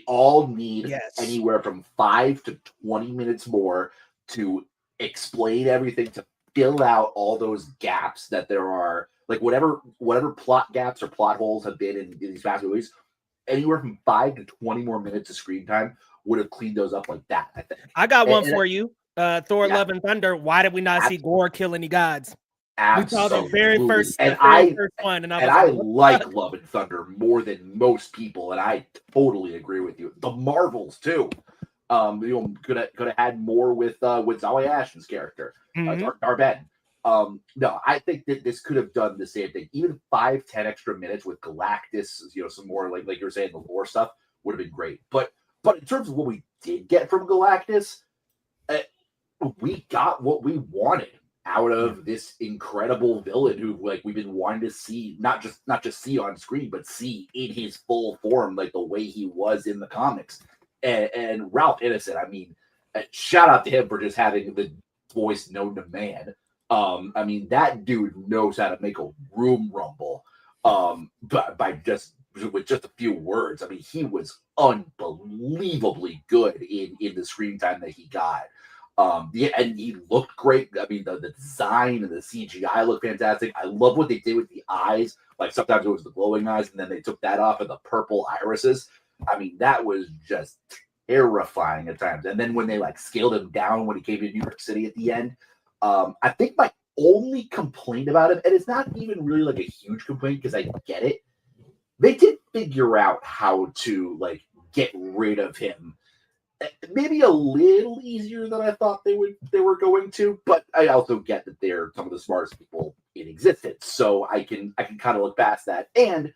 all need anywhere from 5 to 20 minutes more to explain everything, to fill out all those gaps that there are, like whatever plot gaps or plot holes have been in these fast movies. Anywhere from 5 to 20 more minutes of screen time would have cleaned those up like that, I think. I got one for you. Thor: Love and Thunder. Why did we not see Gore kill any gods? Absolutely. We saw the very first one, and I like Love and Thunder more than most people, and I totally agree with you. The Marvels too. Could have had more with Zawe Ashton's character, Dar-Ben. No, I think that this could have done the same thing. Even 5-10 extra minutes with Galactus, some more like you were saying, the lore stuff would have been great. But in terms of what we did get from Galactus, we got what we wanted out of this incredible villain who, like, we've been wanting to see, not just see on screen, but see in his full form, like the way he was in the comics. And Ralph Ineson, I mean, shout out to him for just having the voice known to man. I mean, that dude knows how to make a room rumble, but with just a few words. I mean, he was unbelievably good in the screen time that he got. And he looked great. I mean, the design and the CGI looked fantastic. I love what they did with the eyes. Like, sometimes it was the glowing eyes, and then they took that off and the purple irises. I mean, that was just terrifying at times. And then when they like scaled him down when he came to New York City at the end, I think my only complaint about him, and it's not even really like a huge complaint because I get it, they did figure out how to like get rid of him. Maybe a little easier than I thought they were going to, but I also get that they're some of the smartest people in existence, so I can kind of look past that. And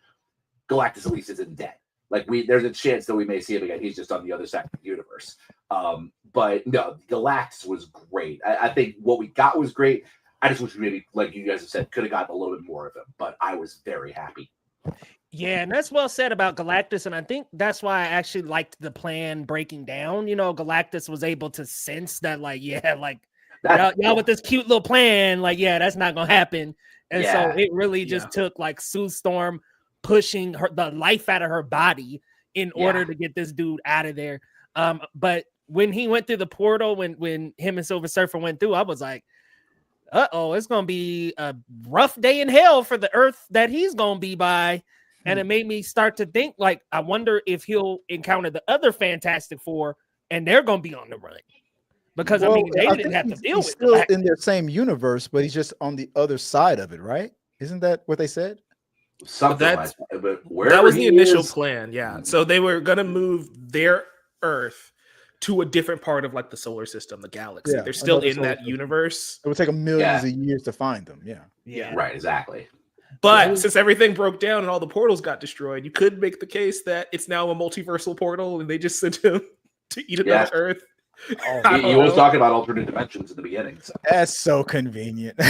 Galactus at least isn't dead. Like, there's a chance that we may see him again. He's just on the other side of the universe. But no, Galactus was great. I think what we got was great. I just wish we maybe, like you guys have said, could have gotten a little bit more of him. But I was very happy. Yeah, and that's well said about Galactus, and I think that's why I actually liked the plan breaking down. Galactus was able to sense that, like, y'all with this cute little plan, like, that's not gonna happen. And so it really just took like Sue Storm pushing the life out of her body in order to get this dude out of there. But when he went through the portal, when him and Silver Surfer went through, I was like, it's gonna be a rough day in hell for the Earth that he's gonna be by. And it made me start to think, like, I wonder if he'll encounter the other Fantastic Four and they're going to be on the run. Because, I mean, they didn't have to deal with it. He's still in their same universe, but he's just on the other side of it, right? Isn't that what they said? Something like that. But that was the initial plan, yeah. So they were going to move their Earth to a different part of, like, the solar system, the galaxy. They're still in that universe. It would take millions of years to find them, Yeah. Right, exactly. But since everything broke down and all the portals got destroyed, you could make the case that it's now a multiversal portal and they just sent him to eat another Earth. He was talking about alternate dimensions in the beginning. So. That's so convenient.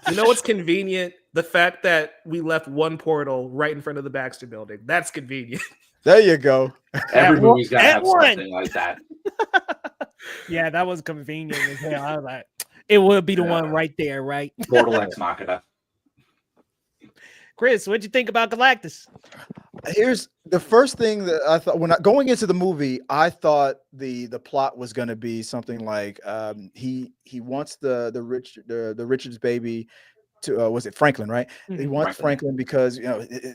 You know what's convenient? The fact that we left one portal right in front of the Baxter building. That's convenient. There you go. Every movie's got to have something like that. Yeah, that was convenient as hell. I was like, it would be the one right there, right? Mortal Ex Machina. Chris, what'd you think about Galactus? Here's the first thing that I thought when going into the movie. I thought the plot was going to be something like he wants the Richards baby to was it Franklin, right? He wants Franklin because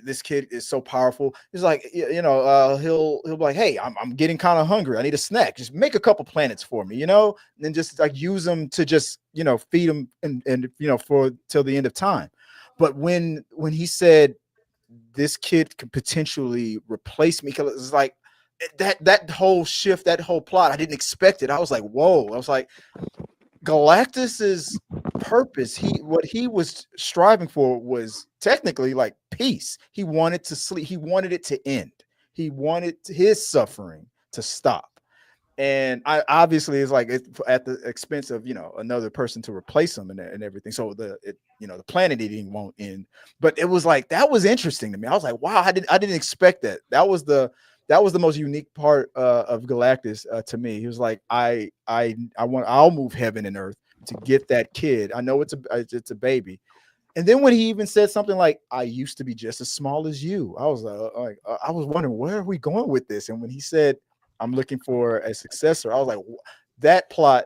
this kid is so powerful. He's like he'll be like, hey, I'm getting kind of hungry. I need a snack. Just make a couple planets for me, and then just like use them to just feed them and for till the end of time. But when he said this kid could potentially replace me, because it's like that whole shift, that whole plot, I didn't expect it. I was like, whoa. I was like, Galactus's purpose, what he was striving for was technically like peace. He wanted to sleep. He wanted it to end. He wanted his suffering to stop. And I obviously it's like at the expense of another person to replace him and everything. So the planet eating won't end. But it was like that was interesting to me. I was like, wow, I didn't expect that. That was the most unique part of Galactus to me. He was like, I'll move heaven and earth to get that kid. I know it's a baby. And then when he even said something like, I used to be just as small as you, I was like, I was wondering, where are we going with this? And when he said, I'm looking for a successor, I was like, that plot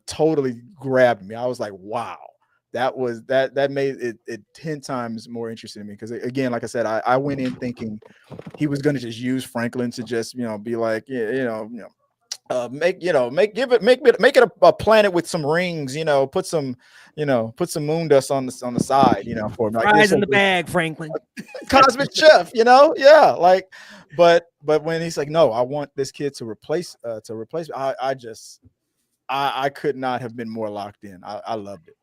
totally grabbed me. I was like, wow, that made it 10 times more interesting to me. Because again, like I said, I went in thinking he was going to just use Franklin to just, be like, make it a planet with some rings, put some moon dust on the side, for him. Fries in the bag, Franklin. Cosmic chef, yeah, like, but when he's like, no, I want this kid to replace me, I could not have been more locked in. I loved it.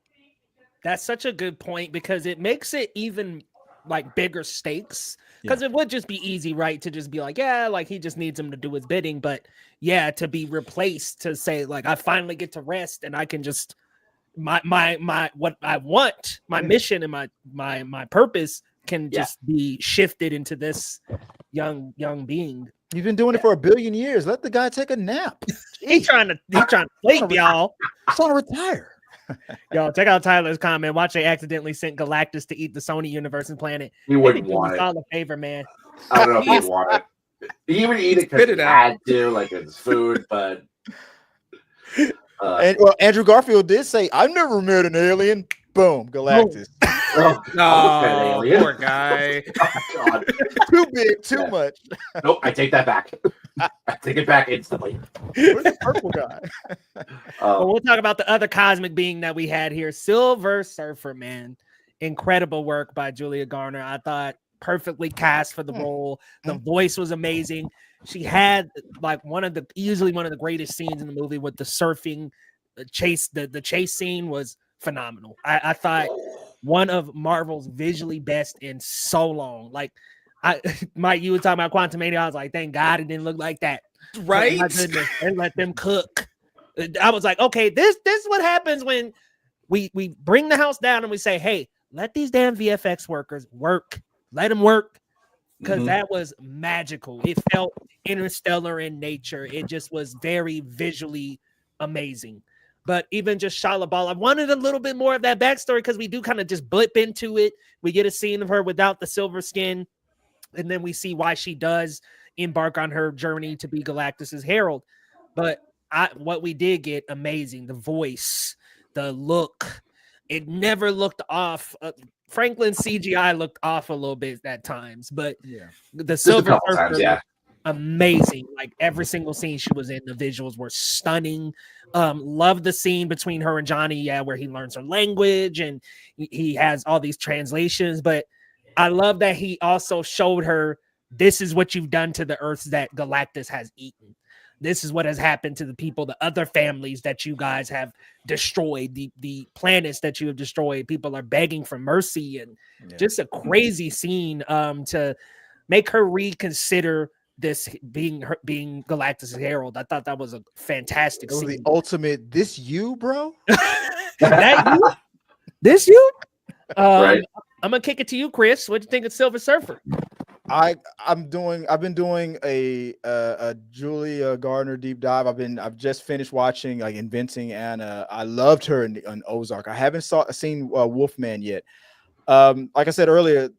That's such a good point, because it makes it even like bigger stakes, because it would just be easy, right, to just be like, yeah, like he just needs him to do his bidding. But yeah, to be replaced, to say like, I finally get to rest and I can just my what I want, my mission and my purpose can just be shifted into this young being. You've been doing it for 1 billion years. Let the guy take a nap. He's trying to sleep, y'all. He's trying to retire. Yo, check out Tyler's comment. Watch, they accidentally sent Galactus to eat the Sony Universe planet. He wouldn't want it. All a favor, man. I don't know if he'd want it. He would eat it because he had to, like it's food, but. Andrew Garfield did say, "I've never met an alien." Boom, Galactus. Oh, poor guy. Oh, God. Too big, too much. Nope, I take that back. I take it back instantly. Where's the purple guy? Well, we'll talk about the other cosmic being that we had here, Silver Surfer, man. Incredible work by Julia Garner. I thought perfectly cast for the role. The voice was amazing. She had like easily one of the greatest scenes in the movie with the surfing chase. The chase scene was phenomenal. I thought one of Marvel's visually best in so long. Like, Mike, you were talking about Quantumania. I was like, thank God it didn't look like that. Right? Oh, my goodness. And let them cook. I was like, okay, this is what happens when we bring the house down and we say, hey, let these damn VFX workers work. Let them work. Because that was magical. It felt interstellar in nature. It just was very visually amazing. But even just Shia LaBeouf, I wanted a little bit more of that backstory, because we do kind of just blip into it. We get a scene of her without the silver skin, and then we see why she does embark on her journey to be Galactus's herald. But what we did get, amazing. The voice, the look, it never looked off. Franklin's CGI looked off a little bit at times, but the Silver Surfer, amazing. Like every single scene she was in, the visuals were stunning. Love the scene between her and Johnny, where he learns her language and he has all these translations. But I love that he also showed her, this is what you've done to the Earths that Galactus has eaten. This is what has happened to the people, the other families that you guys have destroyed, the planets that you have destroyed. People are begging for mercy, and just a crazy scene to make her reconsider this being Galactus' herald. I thought that was a fantastic scene. It was the ultimate, this you, bro? That you? This you? Right. I'm going to kick it to you, Chris. What do you think of Silver Surfer? I've been doing a Julia Gardner deep dive. I've just finished watching like Inventing Anna. I loved her in Ozark. I haven't seen Wolfman yet. Like I said earlier,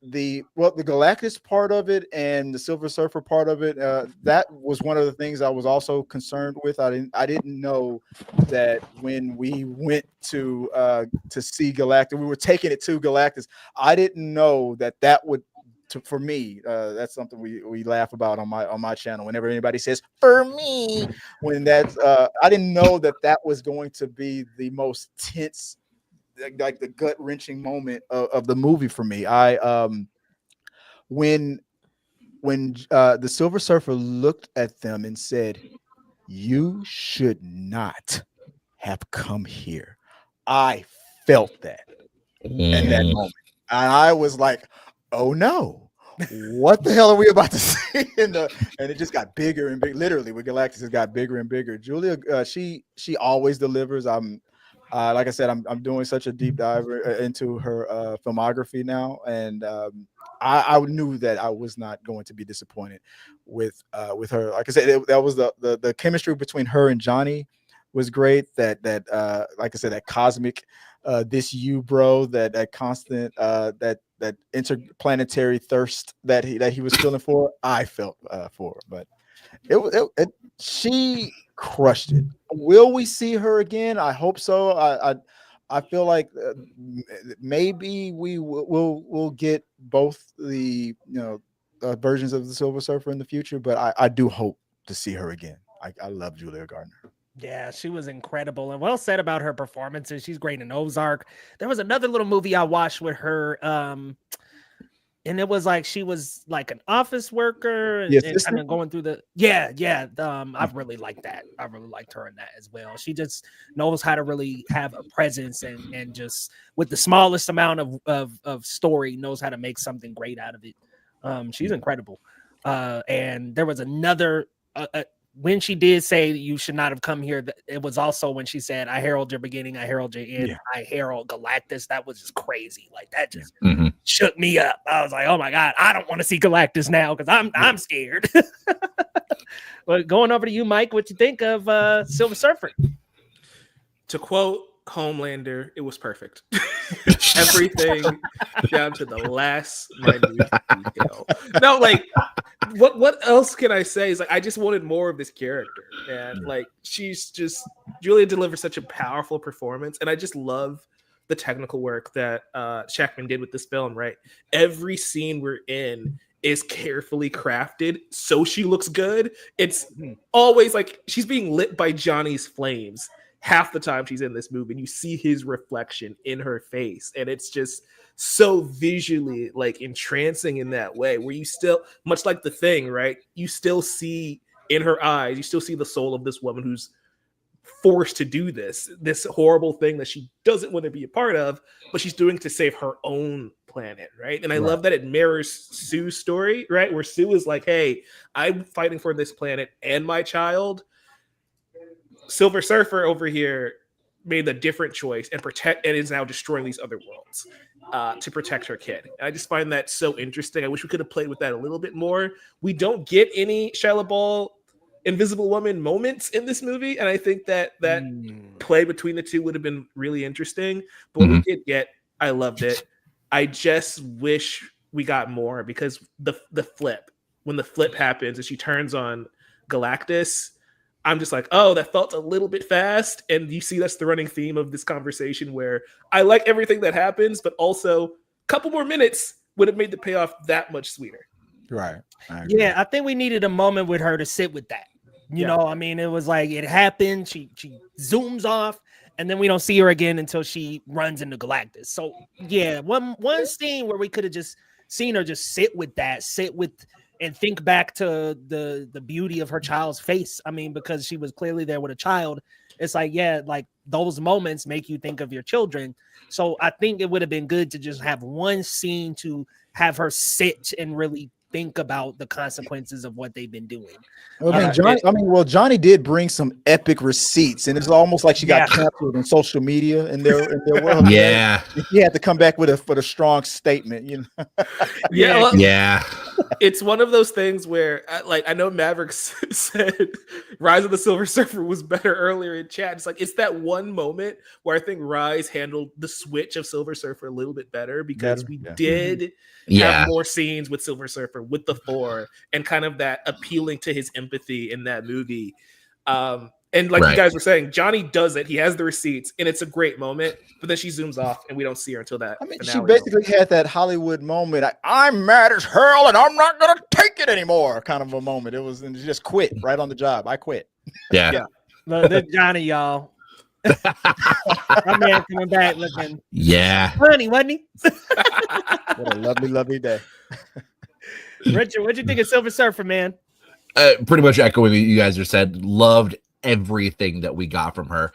the Galactus part of it and the Silver Surfer part of it, that was one of the things I was also concerned with. I didn't know that when we went to see Galactus, we were taking it to Galactus. I didn't know that would. For me, that's something we laugh about on my channel. Whenever anybody says "for me," when that's I didn't know that was going to be the most tense, like the gut wrenching moment of the movie for me. When the Silver Surfer looked at them and said, "You should not have come here," I felt that in that moment, and I was like, "Oh no, what the hell are we about to see?" And it just got bigger and bigger. Literally, with Galactus, it got bigger and bigger. Julia, she always delivers. Like I said, I'm doing such a deep dive into her filmography now, and I knew that I was not going to be disappointed with her. Like I said, that was the chemistry between her and Johnny was great. That like I said, that cosmic, this you bro, that constant, that interplanetary thirst that he was feeling for, I felt for. But she crushed it. Will we see her again? I hope so. I feel like maybe we'll get both the versions of the Silver Surfer in the future, but I do hope to see her again. I love Julia Gardner. Yeah, she was incredible and well said about her performances. She's great in Ozark. There was another little movie I watched with her, and it was like she was like an office worker and kind of going through the I really like that. I really liked her in that as well. She just knows how to really have a presence and just with the smallest amount of story knows how to make something great out of it. She's incredible. And there was another when she did say you should not have come here, it was also when she said, "I herald your beginning, I herald your end, I herald Galactus." That was just crazy. Like that just shook me up. I was like, "Oh my god, I don't want to see Galactus now because I'm scared." But going over to you, Mike, what you think of Silver Surfer? To quote Homelander, it was perfect. Everything down to the last minute detail. No, like what else can I say? Is like I just wanted more of this character, and like Julia delivers such a powerful performance, and I just love the technical work that Shackman did with this film. Right, every scene we're in is carefully crafted so she looks good. It's always like she's being lit by Johnny's flames half the time she's in this movie, and you see his reflection in her face, and it's just so visually like entrancing in that way where you still, much like The Thing, right, you still see in her eyes, you still see the soul of this woman who's forced to do this horrible thing that she doesn't want to be a part of, but she's doing to save her own planet, right? And I love that it mirrors Sue's story, right, where Sue is like, "Hey, I'm fighting for this planet and my child." Silver Surfer over here made a different choice and is now destroying these other worlds to protect her kid. And I just find that so interesting. I wish we could have played with that a little bit more. We don't get any Shia LaBeouf Invisible Woman moments in this movie, and I think that play between the two would have been really interesting. But what we did get, I loved it. I just wish we got more, because the flip, when the flip happens and she turns on Galactus, I'm just like, oh, that felt a little bit fast. And you see, that's the running theme of this conversation, where I like everything that happens, but also a couple more minutes would have made the payoff that much sweeter. Right. I think we needed a moment with her to sit with that. You know, I mean, it was like it happened. She zooms off, and then we don't see her again until she runs into Galactus. So yeah, one scene where we could have just seen her just sit with and think back to the beauty of her child's face. I mean, because she was clearly there with a child. It's like, yeah, like those moments make you think of your children. So I think it would have been good to just have one scene to have her sit and really think about the consequences of what they've been doing. Johnny did bring some epic receipts, and it's almost like she got captured in social media in their world. Yeah, he had to come back with a strong statement, you know. Yeah. It's one of those things where, like, I know Mavericks said Rise of the Silver Surfer was better earlier in chat. It's like, it's that one moment where I think Rise handled the switch of Silver Surfer a little bit better because we did have more scenes with Silver Surfer with the Four and kind of that appealing to his empathy in that movie. And like you guys were saying, Johnny does it. He has the receipts, and it's a great moment. But then she zooms off, and we don't see her until that. I mean, she basically had that Hollywood moment. I'm mad as hell, and I'm not gonna take it anymore. Kind of a moment. It was, and she just quit right on the job. I quit. Yeah. Look, Johnny, y'all. My man coming back looking. Yeah. Funny, wasn't he? What a lovely, lovely day. Richard, what'd you think of Silver Surfer, man? Pretty much echoing what you guys just said. Loved everything that we got from her.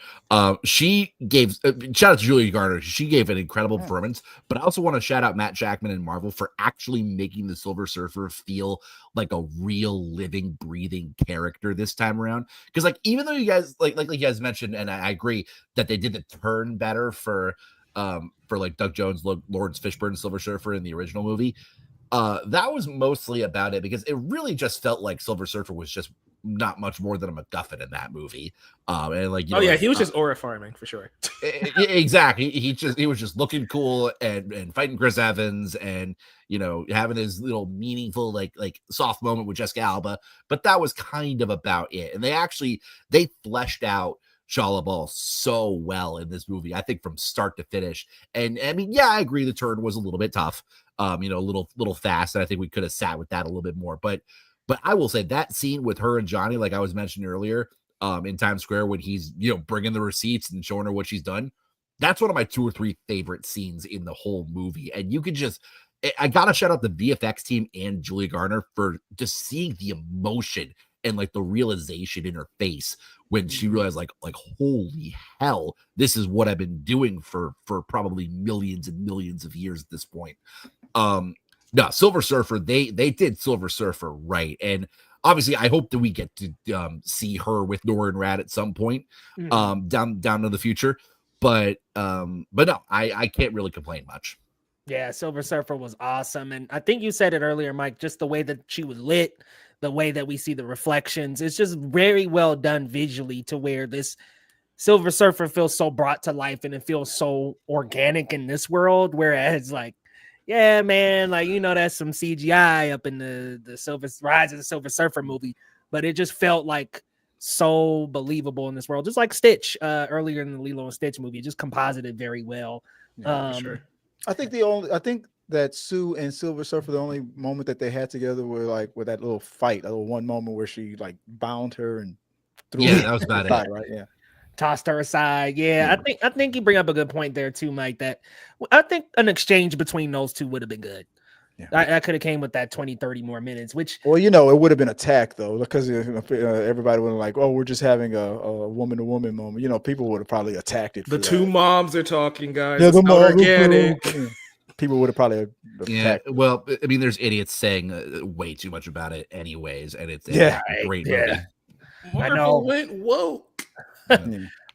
She gave shout out to Julia Garner. She gave an incredible performance, but I also want to shout out Matt Jackman and Marvel for actually making the Silver Surfer feel like a real living, breathing character this time around. Because like, even though you guys like you guys mentioned, and I agree that they did the turn better for like Doug Jones, Lawrence Fishburne, Silver Surfer in the original movie. That was mostly about it because it really just felt like Silver Surfer was just not much more than a MacGuffin in that movie. And like, he was just aura farming for sure. Exactly. He was just looking cool and fighting Chris Evans and having his little meaningful like soft moment with Jessica Alba. But that was kind of about it. And they fleshed out Shia LaBeouf so well in this movie, I think from start to finish. And I mean, yeah, I agree the turn was a little bit tough, a little fast, and I think we could have sat with that a little bit more. But I will say that scene with her and Johnny, like I was mentioning earlier, in Times Square when he's bringing the receipts and showing her what she's done, that's one of my 2 or 3 favorite scenes in the whole movie. And you could I gotta shout out the VFX team and Julia Garner for just seeing the emotion and like the realization in her face when she realized like holy hell, this is what I've been doing for probably millions and millions of years at this point. No, Silver Surfer, they did Silver Surfer right. And obviously I hope that we get to see her with Nora and Rad at some point down in the future. But no, I can't really complain much. Yeah, Silver Surfer was awesome. And I think you said it earlier, Mike, just the way that she was lit, the way that we see the reflections, it's just very well done visually to where this Silver Surfer feels so brought to life and it feels so organic in this world, whereas like, yeah, man, like, that's some CGI up in the Rise of the Silver Surfer movie, but it just felt like so believable in this world, just like Stitch earlier in the Lilo and Stitch movie, just composited very well. Yeah, for sure. I think that Sue and Silver Surfer, the only moment that they had together were like with that little fight, a little one moment where she like bound her and threw her. That was about it. Right? Yeah. Tossed her aside. Yeah, I think you bring up a good point there too, Mike, that I think an exchange between those two would have been good. Yeah. I could have came with that 20-30 more minutes, which it would have been attack though, because everybody would have like, oh, we're just having a woman to woman moment. People would have probably attacked it. The two moms are talking, guys. Yeah, it's not organic. People would have probably attacked. Well, I mean, there's idiots saying way too much about it anyways, and it's a great movie. I know. Went woke.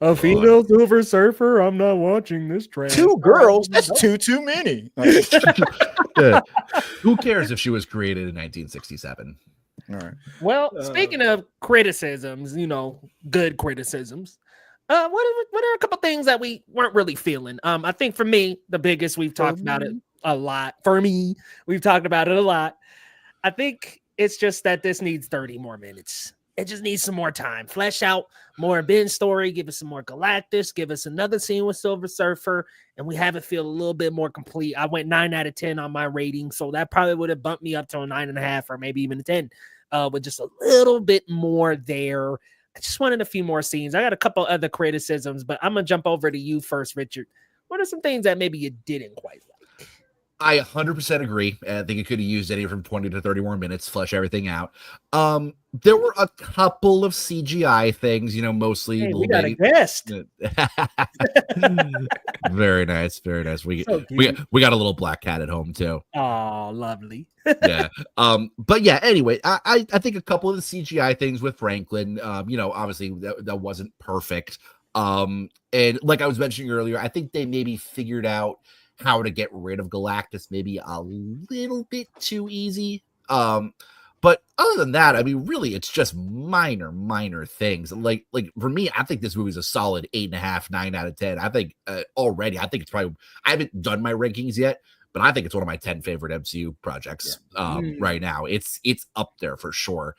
A female Silver Surfer. I'm not watching this trend. 2 girls. That's too many. Who cares if she was created in 1967? All right. Well, speaking of criticisms, good criticisms. What are a couple things that we weren't really feeling? I think for me, the biggest, we've talked about it a lot. For me, we've talked about it a lot. I think it's just that this needs 30 more minutes. It just needs some more time. Flesh out more Ben's story. Give us some more Galactus. Give us another scene with Silver Surfer. And we have it feel a little bit more complete. I went 9 out of 10 on my rating. So that probably would have bumped me up to a 9.5 or maybe even a 10 with just a little bit more there. I just wanted a few more scenes. I got a couple other criticisms, but I'm going to jump over to you first, Richard. What are some things that maybe you didn't quite like? I 100% agree. I think it could have used anywhere from 20 to 30 more minutes, flesh everything out. There were a couple of CGI things, mostly. Hey, we got a guest. Very nice, very nice. We got a little black cat at home too. Oh, lovely. Yeah. But yeah. Anyway, I think a couple of the CGI things with Franklin. Obviously that wasn't perfect. And like I was mentioning earlier, I think they maybe figured out how to get rid of Galactus maybe a little bit too easy. But other than that, I mean, really, it's just minor things. Like for me, I think this movie is a solid 8.5, 9 out of 10. I think already, I think it's probably, I haven't done my rankings yet, but I think it's one of my 10 favorite MCU projects right now. It's up there for sure.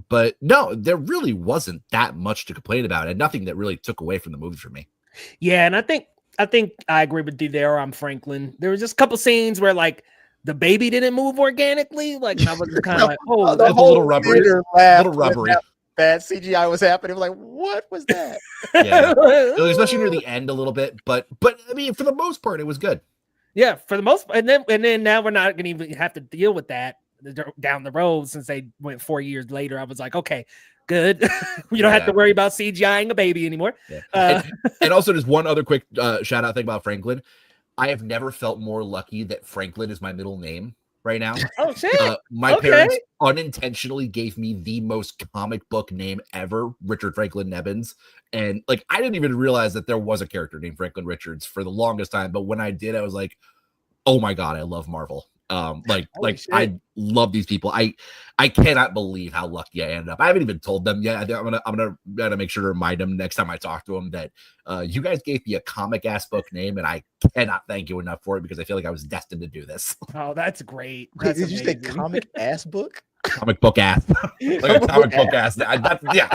But no, there really wasn't that much to complain about, and nothing that really took away from the movie for me. Yeah, and I think I agree with you there. I'm Franklin. There was just a couple scenes where like the baby didn't move organically. Like, and I was kind of like, oh, the that's a whole little rubbery. theater laughed Little rubbery. when that bad CGI was happening. Like, what was that? Yeah, especially near the end a little bit. But I mean, for the most part, it was good. Yeah, for the most part. And then now we're not going to even have to deal with that down the road since they went 4 years later. I was like, okay, good. You don't have to worry about CGIing a baby anymore. Yeah. And also just one other quick shout out thing about Franklin. I have never felt more lucky that Franklin is my middle name right now. Oh shit. My parents unintentionally gave me the most comic book name ever, Richard Franklin Nebbins. And like, I didn't even realize that there was a character named Franklin Richards for the longest time. But when I did, I was like, oh my God, I love Marvel. I love these people. I cannot believe how lucky I ended up. I haven't even told them yet. I'm gonna make sure to remind them next time I talk to them that you guys gave me a comic ass book name, and I cannot thank you enough for it because I feel like I was destined to do this. Oh, that's great. Wait, did you say comic ass book? Comic book ass, like a comic book ass. Yeah.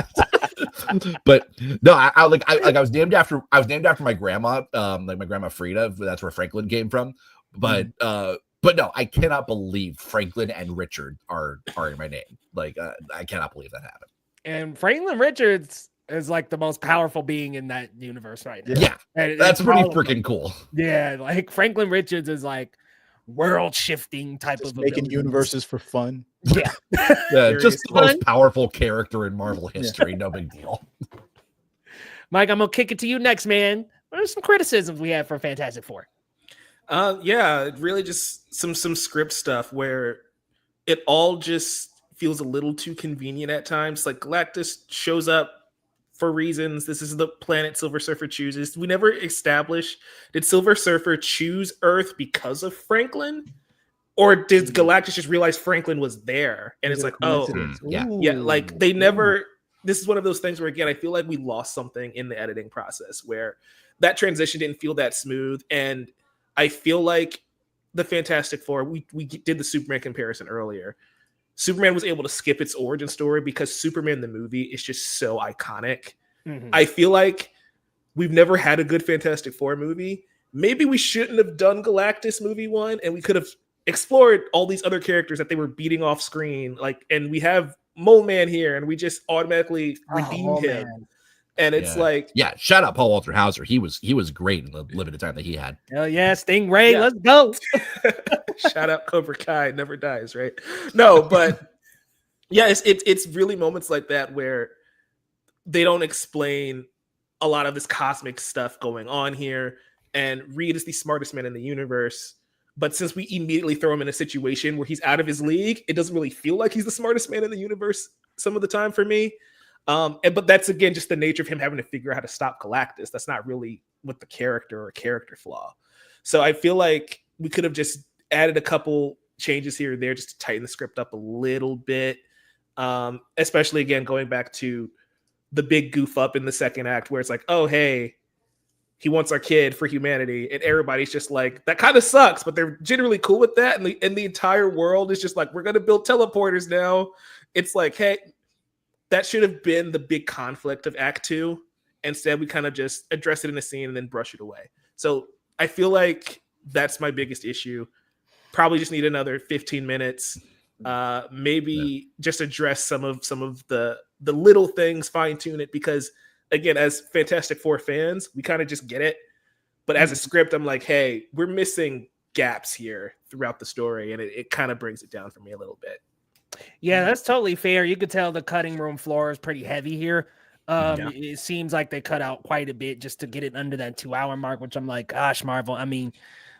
But no, I was named after my grandma, like my grandma Frida. That's where Franklin came from. But no, I cannot believe Franklin and Richard are in my name. Like, I cannot believe that happened. And Franklin Richards is like the most powerful being in that universe right now. Yeah, that's pretty freaking cool. Yeah, like Franklin Richards is like world shifting type Just of making abilities. universes for fun. Yeah, just the most powerful character in Marvel history. No big deal. Mike, I'm gonna kick it to you next, man. What are some criticisms we have for Fantastic Four? Really just some script stuff where it all just feels a little too convenient at times. Like Galactus shows up for reasons. This is the planet Silver Surfer chooses. We never established, did Silver Surfer choose Earth because of Franklin? Or did Galactus just realize Franklin was there? And it's like, like they never, this is one of those things where, again, I feel like we lost something in the editing process where that transition didn't feel that smooth. And I feel like the Fantastic Four, we did the Superman comparison earlier. Superman was able to skip its origin story because Superman the movie is just so iconic. Mm-hmm. I feel like we've never had a good Fantastic Four movie. Maybe we shouldn't have done Galactus movie 1, and we could have explored all these other characters that they were beating off screen. Like, and we have Mole Man here, and we just automatically redeemed him. Man. And it's shout out Paul Walter Hauser. He was great in the limited time that he had. Hell yeah, Stingray, let's go. Shout out Cobra Kai, never dies, right? No, but yeah, it's really moments like that where they don't explain a lot of this cosmic stuff going on here. And Reed is the smartest man in the universe. But since we immediately throw him in a situation where he's out of his league, it doesn't really feel like he's the smartest man in the universe some of the time for me. But that's, again, just the nature of him having to figure out how to stop Galactus. That's not really with the character or character flaw. So I feel like we could have just added a couple changes here or there just to tighten the script up a little bit. Especially, again, going back to the big goof up in the second act where it's like, oh, hey, he wants our kid for humanity. And everybody's just like, that kind of sucks, but they're generally cool with that. And the entire world is just like, we're going to build teleporters now. It's like, hey, that should have been the big conflict of Act 2. Instead, we kind of just address it in a scene and then brush it away. So I feel like that's my biggest issue. Probably just need another 15 minutes. Maybe just address some of the little things, fine tune it, because again, as Fantastic Four fans, we kind of just get it. But as a script, I'm like, hey, we're missing gaps here throughout the story, and it kind of brings it down for me a little bit. Yeah, that's totally fair. You could tell the cutting room floor is pretty heavy here. It seems like they cut out quite a bit just to get it under that 2-hour mark, which I'm like, gosh, Marvel. I mean,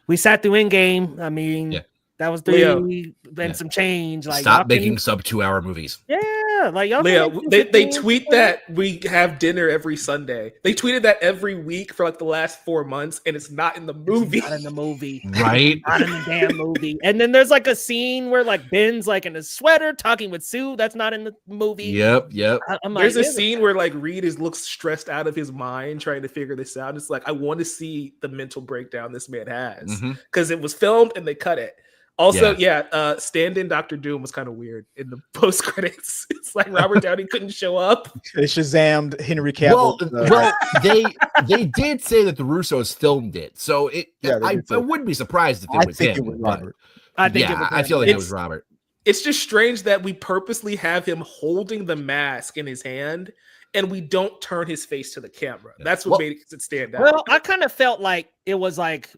we sat through Endgame. I mean, that was 3 and some change. Like, stop making sub 2-hour movies. Yeah, Yeah, like y'all. Leah, can they make tweet that we have dinner every Sunday. They tweeted that every week for like the last 4 months, and it's not in the movie. Not in the movie, Right? not in the damn movie. And then there's like a scene where like Ben's like in a sweater talking with Sue. That's not in the movie. Yep. I'm There's like, a scene where like Reed looks stressed out of his mind trying to figure this out. It's like I want to see the mental breakdown this man has because it was filmed and they cut it. Also, stand-in Dr. Doom was kind of weird in the post credits. It's like Robert Downey couldn't show up. They Shazammed Henry Cavill. Well, they did say that the Russos filmed it, so I wouldn't be surprised if it was him. It was Robert. I think it was I feel like it was Robert. It's just strange that we purposely have him holding the mask in his hand, and we don't turn his face to the camera. That's what made it stand out. Well, I kind of felt like it was like,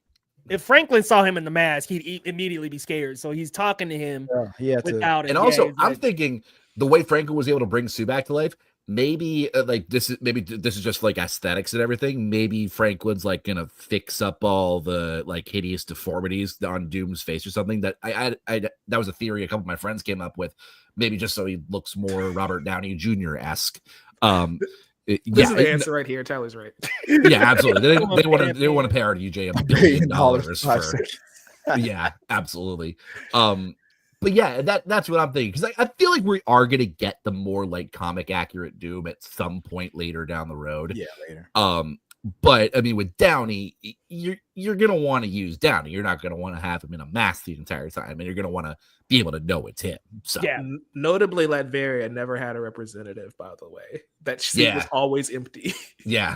if Franklin saw him in the mask, he'd immediately be scared. So he's talking to him without it. And also, I'm thinking the way Franklin was able to bring Sue back to life, maybe this is just like aesthetics and everything. Maybe Franklin's like gonna fix up all the like hideous deformities on Doom's face or something. That that was a theory a couple of my friends came up with. Maybe just so he looks more Robert Downey Jr.-esque. This is the answer right here. Tyler's right. Yeah, absolutely. They want to pay RDJ $1 billion for. Yeah, absolutely. But yeah, that's what I'm thinking, because I feel like we are gonna get the more like comic accurate Doom at some point later down the road. Yeah, later. But I mean, with Downey, you're gonna want to use Downey. You're not gonna want to have him in a mask the entire time, and you're gonna want to be able to know it's him. So yeah. Notably, Latveria never had a representative, by the way. That seat was always empty. Yeah.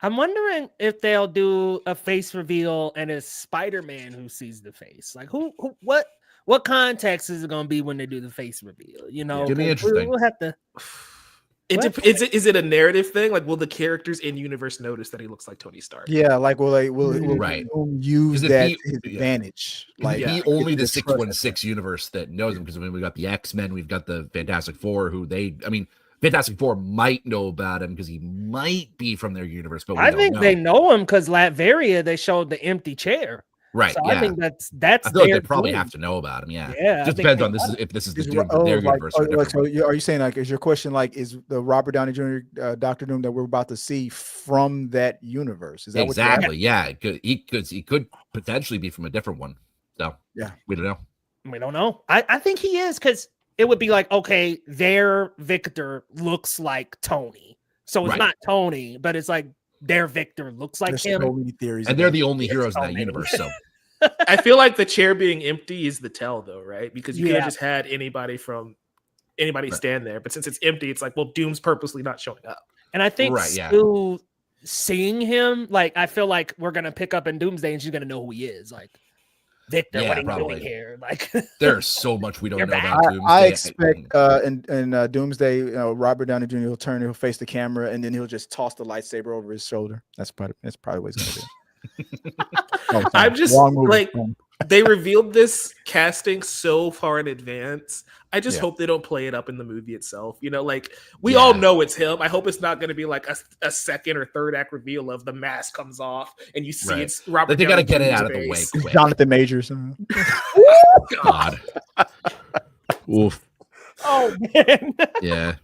I'm wondering if they'll do a face reveal and it's Spider-Man who sees the face. Like what context is it going to be when they do the face reveal? You know, it's gonna be interesting. We'll have to. Is it a narrative thing? Like, will the characters in universe notice that he looks like Tony Stark? Yeah, like will right. use that to his advantage? Like, he only the 616 universe that knows him, because I mean we got the X-Men, we've got the Fantastic Four, Fantastic Four might know about him because he might be from their universe, but I think they know him because Latveria, they showed the empty chair. Right. So yeah. I think that's I feel like they probably have to know about him. Yeah. Yeah. Just depends on if this is the Doom from their universe. So are you saying, like, is your question like, is the Robert Downey Jr. Dr. Doom that we're about to see from that universe? Is that exactly? Yeah. He could potentially be from a different one. So yeah, we don't know. We don't know. I think he is, because it would be like, okay, their Victor looks like Tony, so it's not Tony, but it's like their Victor looks like him. So many theories, and they're the only heroes in that universe. So I feel like the chair being empty is the tell, though, right? Because you could have just had anybody stand there, but since it's empty, it's like, well, Doom's purposely not showing up. And I think Sue seeing him, like, I feel like we're gonna pick up in Doomsday, and she's gonna know who he is, like. Victor, what are you doing here? Like, there's so much we don't know about Doomsday. I expect in Doomsday, Robert Downey Jr. he'll face the camera, and then he'll just toss the lightsaber over his shoulder. That's probably what it's gonna be. I'm just like, they revealed this casting so far in advance. I just hope they don't play it up in the movie itself. You know, like, we all know it's him. I hope it's not going to be like a second or third act reveal of the mask comes off and you see it's Robert. Like, they got to get it out of the way quick. Jonathan Majors. God. Oof. Oh man. Yeah.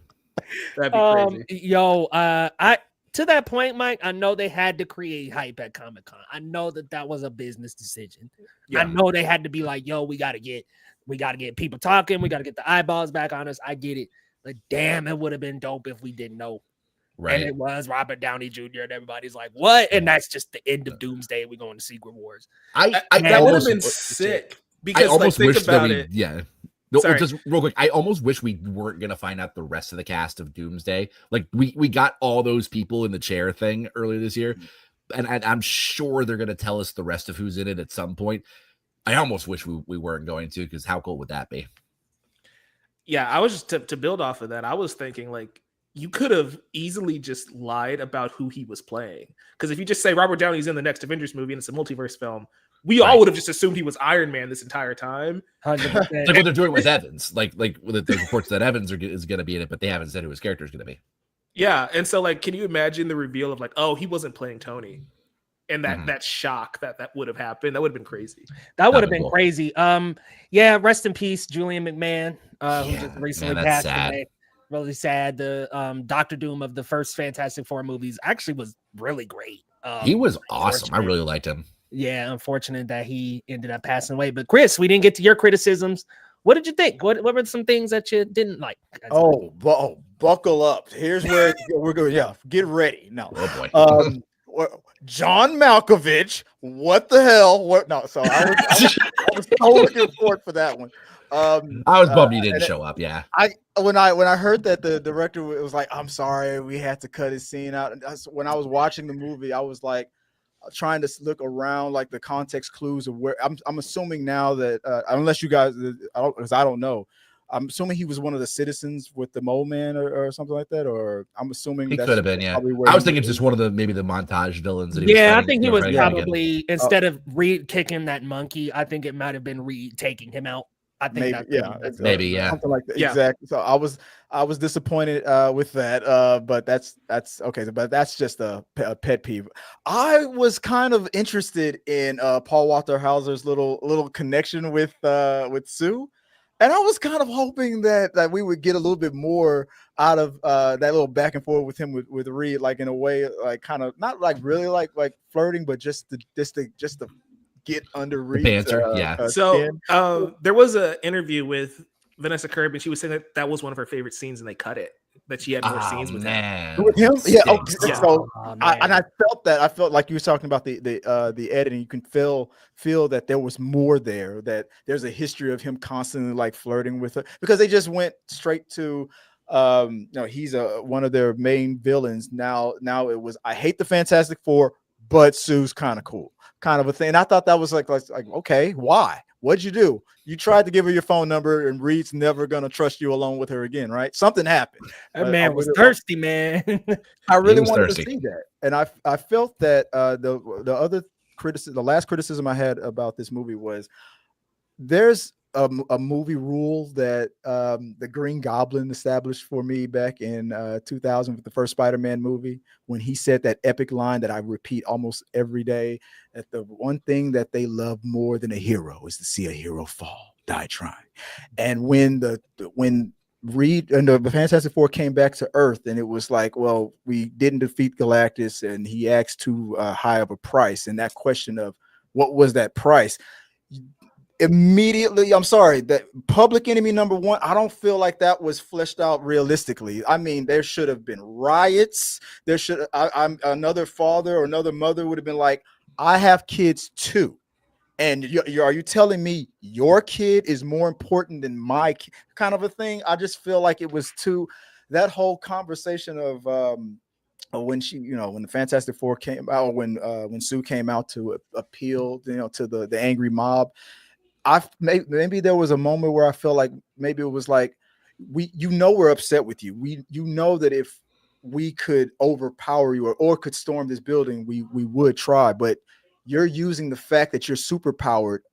That'd be crazy. To that point, Mike, I know they had to create hype at Comic-Con. I know that was a business decision. I know they had to be like, yo, we gotta get people talking, we gotta get the eyeballs back on us. I get it. But damn, it would have been dope if we didn't know. Right. And it was Robert Downey Jr. and everybody's like, what? And that's just the end of Doomsday. We're going to Secret Wars. That would have been sick. Because I almost think wish about that it. No, just real quick. I almost wish we weren't gonna find out the rest of the cast of Doomsday. Like, we got all those people in the chair thing earlier this year, and I'm sure they're gonna tell us the rest of who's in it at some point. I almost wish we weren't going to, because how cool would that be? Yeah, I was just to build off of that. I was thinking, like, you could have easily just lied about who he was playing, because if you just say Robert Downey's in the next Avengers movie and it's a multiverse film, we all would have just assumed he was Iron Man this entire time. 100%. Like what they're doing with Evans, like with the reports that Evans is going to be in it, but they haven't said who his character is going to be. Yeah, and so, like, can you imagine the reveal of, like, oh, he wasn't playing Tony, and that shock that would have happened. That would have been crazy. That would have been been cool. crazy. Yeah, rest in peace, Julian McMahon, who just recently that's passed sad. away. Really sad. The Doctor Doom of the first Fantastic Four movies actually was really great. He was awesome. I unfortunate. really liked him. Yeah, unfortunate that he ended up passing away. But Chris, we didn't get to your criticisms. What did you think? What were some things that you didn't like? Buckle up. Here's where we're going. Yeah, get ready. No. Oh boy. John Malkovich. What the hell? What? No. So I was so looking forward for that one. I was bummed he didn't show up. Yeah. When I heard that the director was like, I'm sorry, we had to cut his scene out. And when I was watching the movie, I was like trying to look around like the context clues of where I'm assuming now that unless you guys, I don't know. I'm assuming he was one of the citizens with the mole man or something like that, or I'm assuming He that's could have been, yeah. probably where I was he thinking just one of the montage villains. That he Yeah, I was think he was fighting again. probably instead of kicking that monkey, I think it might have been taking him out. I think maybe, yeah, something like that. Yeah. Exactly. So I was disappointed with that, but that's okay. But that's just a pet peeve. I was kind of interested in Paul Walter Hauser's little connection with Sue. And I was kind of hoping that we would get a little bit more out of that little back and forth with him with Reed, like in a way, like kind of not like really like flirting, but just to get under Reed's banter, yeah. So there was an interview with Vanessa Kirby, and she was saying that was one of her favorite scenes, and they cut it. That she had more scenes with him. With him, yeah. Yeah. So I felt that. I felt like you were talking about the editing. You can feel that there was more there. That there's a history of him constantly like flirting with her, because they just went straight to, he's one of their main villains. Now it was, I hate the Fantastic Four, but Sue's kind of cool, kind of a thing. And I thought that was like okay, why? What'd you do? You tried to give her your phone number, and Reed's never gonna trust you alone with her again, right? Something happened. That man was thirsty, man. I really wanted to see that, and I felt that the other criticism, the last criticism I had about this movie was there's a movie rule that the Green Goblin established for me back in 2000 with the first Spider-Man movie, when he said that epic line that I repeat almost every day, that the one thing that they love more than a hero is to see a hero fall, die trying. And when Reed and the Fantastic Four came back to Earth, and it was like, well, we didn't defeat Galactus, and he asked too high of a price, and that question of what was that price, immediately, I'm sorry, that Public Enemy #1, I don't feel like that was fleshed out realistically. I mean, there should have been riots. There should, I'm another father or another mother would have been like, I have kids too, and are you telling me your kid is more important than my kid, kind of a thing? I just feel like it was too, that whole conversation of when she, when the Fantastic Four came out, when Sue came out to appeal, to the angry mob. Maybe there was a moment where I felt like maybe it was like, we're upset with you. That if we could overpower you or could storm this building, we would try, but you're using the fact that you're super powered,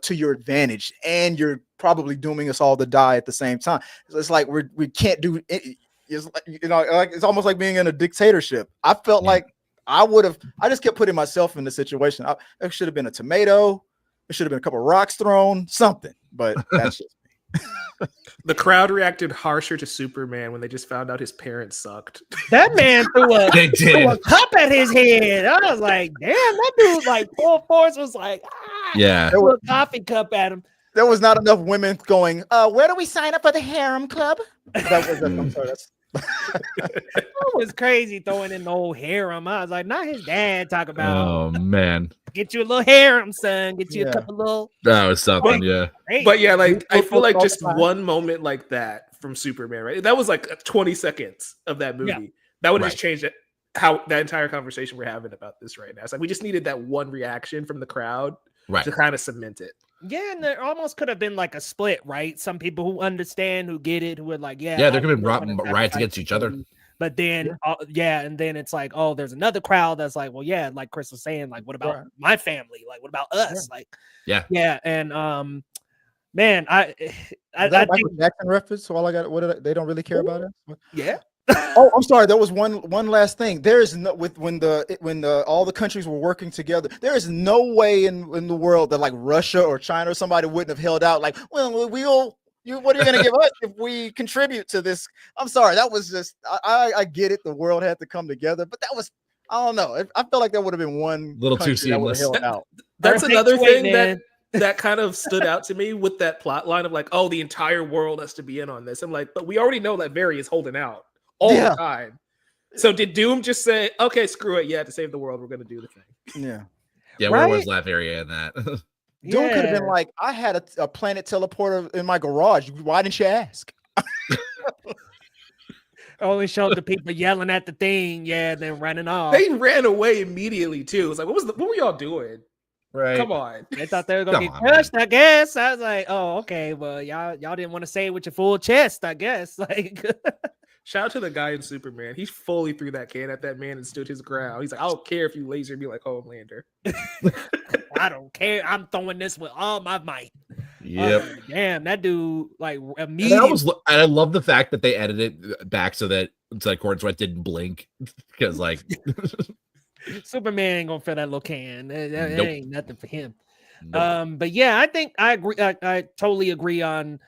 to your advantage, and you're probably dooming us all to die at the same time. So it's like we can't do it. It's like, like it's almost like being in a dictatorship. I felt like I just kept putting myself in the situation. It should have been a tomato. It should have been a couple of rocks thrown, something, but that's just me. The crowd reacted harsher to Superman when they just found out his parents sucked. That man threw a cup at his head. I was like, damn, that dude, like, full force was like, threw a coffee cup at him. There was not enough women going, where do we sign up for the harem club? I'm sorry, That was crazy, throwing in the old harem. I was like, not his dad talk about. Oh man, get you a little harem, son. Get you a couple little. That was something, yeah. But yeah, like I feel like just one moment like that from Superman, right? That was like 20 seconds of that movie. Yeah. That would have just changed how that entire conversation we're having about this right now. It's like we just needed that one reaction from the crowd to kind of cement it. Yeah, and there almost could have been like a split, right? Some people who understand, who get it, who would like, there could have been riots against each other. But then, and then it's like, oh, there's another crowd that's like, well, yeah, like Chris was saying, like, what about my family? Like, what about us? Like, and man, I think Jackson reference. So all I got, they don't really care about it. Yeah, Oh, I'm sorry. There was one last thing. There is no when all the countries were working together. There is no way in the world that like Russia or China or somebody wouldn't have held out. Like, well, what are you going to give us if we contribute to this? I'm sorry. That was just I get it. The world had to come together, but that was I don't know. I feel like that would have been one Little too country that would have seamless. held out. That's Perfect another tweet, thing man. that kind of stood out to me with that plot line of like, oh, the entire world has to be in on this. I'm like, but we already know that Barry is holding out all the time. So did Doom just say, okay, screw it, yeah, to save the world, we're gonna do the thing? Yeah, Right? where was Latveria in that? Doom could have been like, I had a planet teleporter in my garage. Why didn't you ask? Only showed the people yelling at the thing, then running off. They ran away immediately too. It's like, what were y'all doing? Right. Come on. They thought they were gonna Come get on, crushed, I guess. I was like, oh, okay. Well, y'all didn't want to say it with your full chest, I guess. Like Shout out to the guy in Superman. He fully threw that can at that man and stood his ground. He's like, I don't care if you laser me like Homelander. I don't care. I'm throwing this with all my might. Yep. Damn, that dude like And immediately. I love the fact that they edited it back so that Gordon Sweat didn't blink because like Superman ain't gonna fill that little can. That Nope. ain't nothing for him. Nope. But yeah, I think I agree. I totally agree on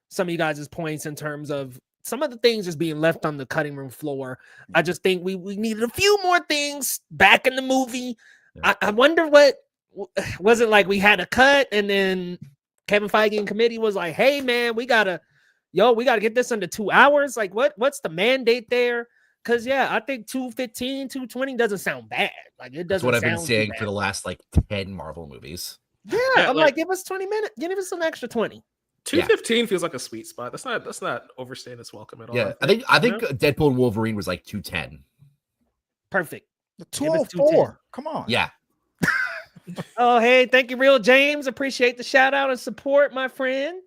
some of you guys' points in terms of some of the things just being left on the cutting room floor. I just think we needed a few more things back in the movie. Yeah. I wonder what was it like. We had a cut, and then Kevin Feige and committee was like, "Hey, man, we gotta get this under 2 hours." Like, what's the mandate there? Because I think 2:15, 2:20 doesn't sound bad. Like it doesn't. That's what I've been sound saying too for the bad. last like 10 Marvel movies. Yeah, I'm like, give us 20 minutes. Give us an extra 20. 2:15 feels like a sweet spot. That's not overstaying its welcome at all. Yeah, I think Deadpool and Wolverine was like 2:10. Perfect. 204. Come on. Yeah. Oh, hey, thank you, Real James. Appreciate the shout out and support, my friend.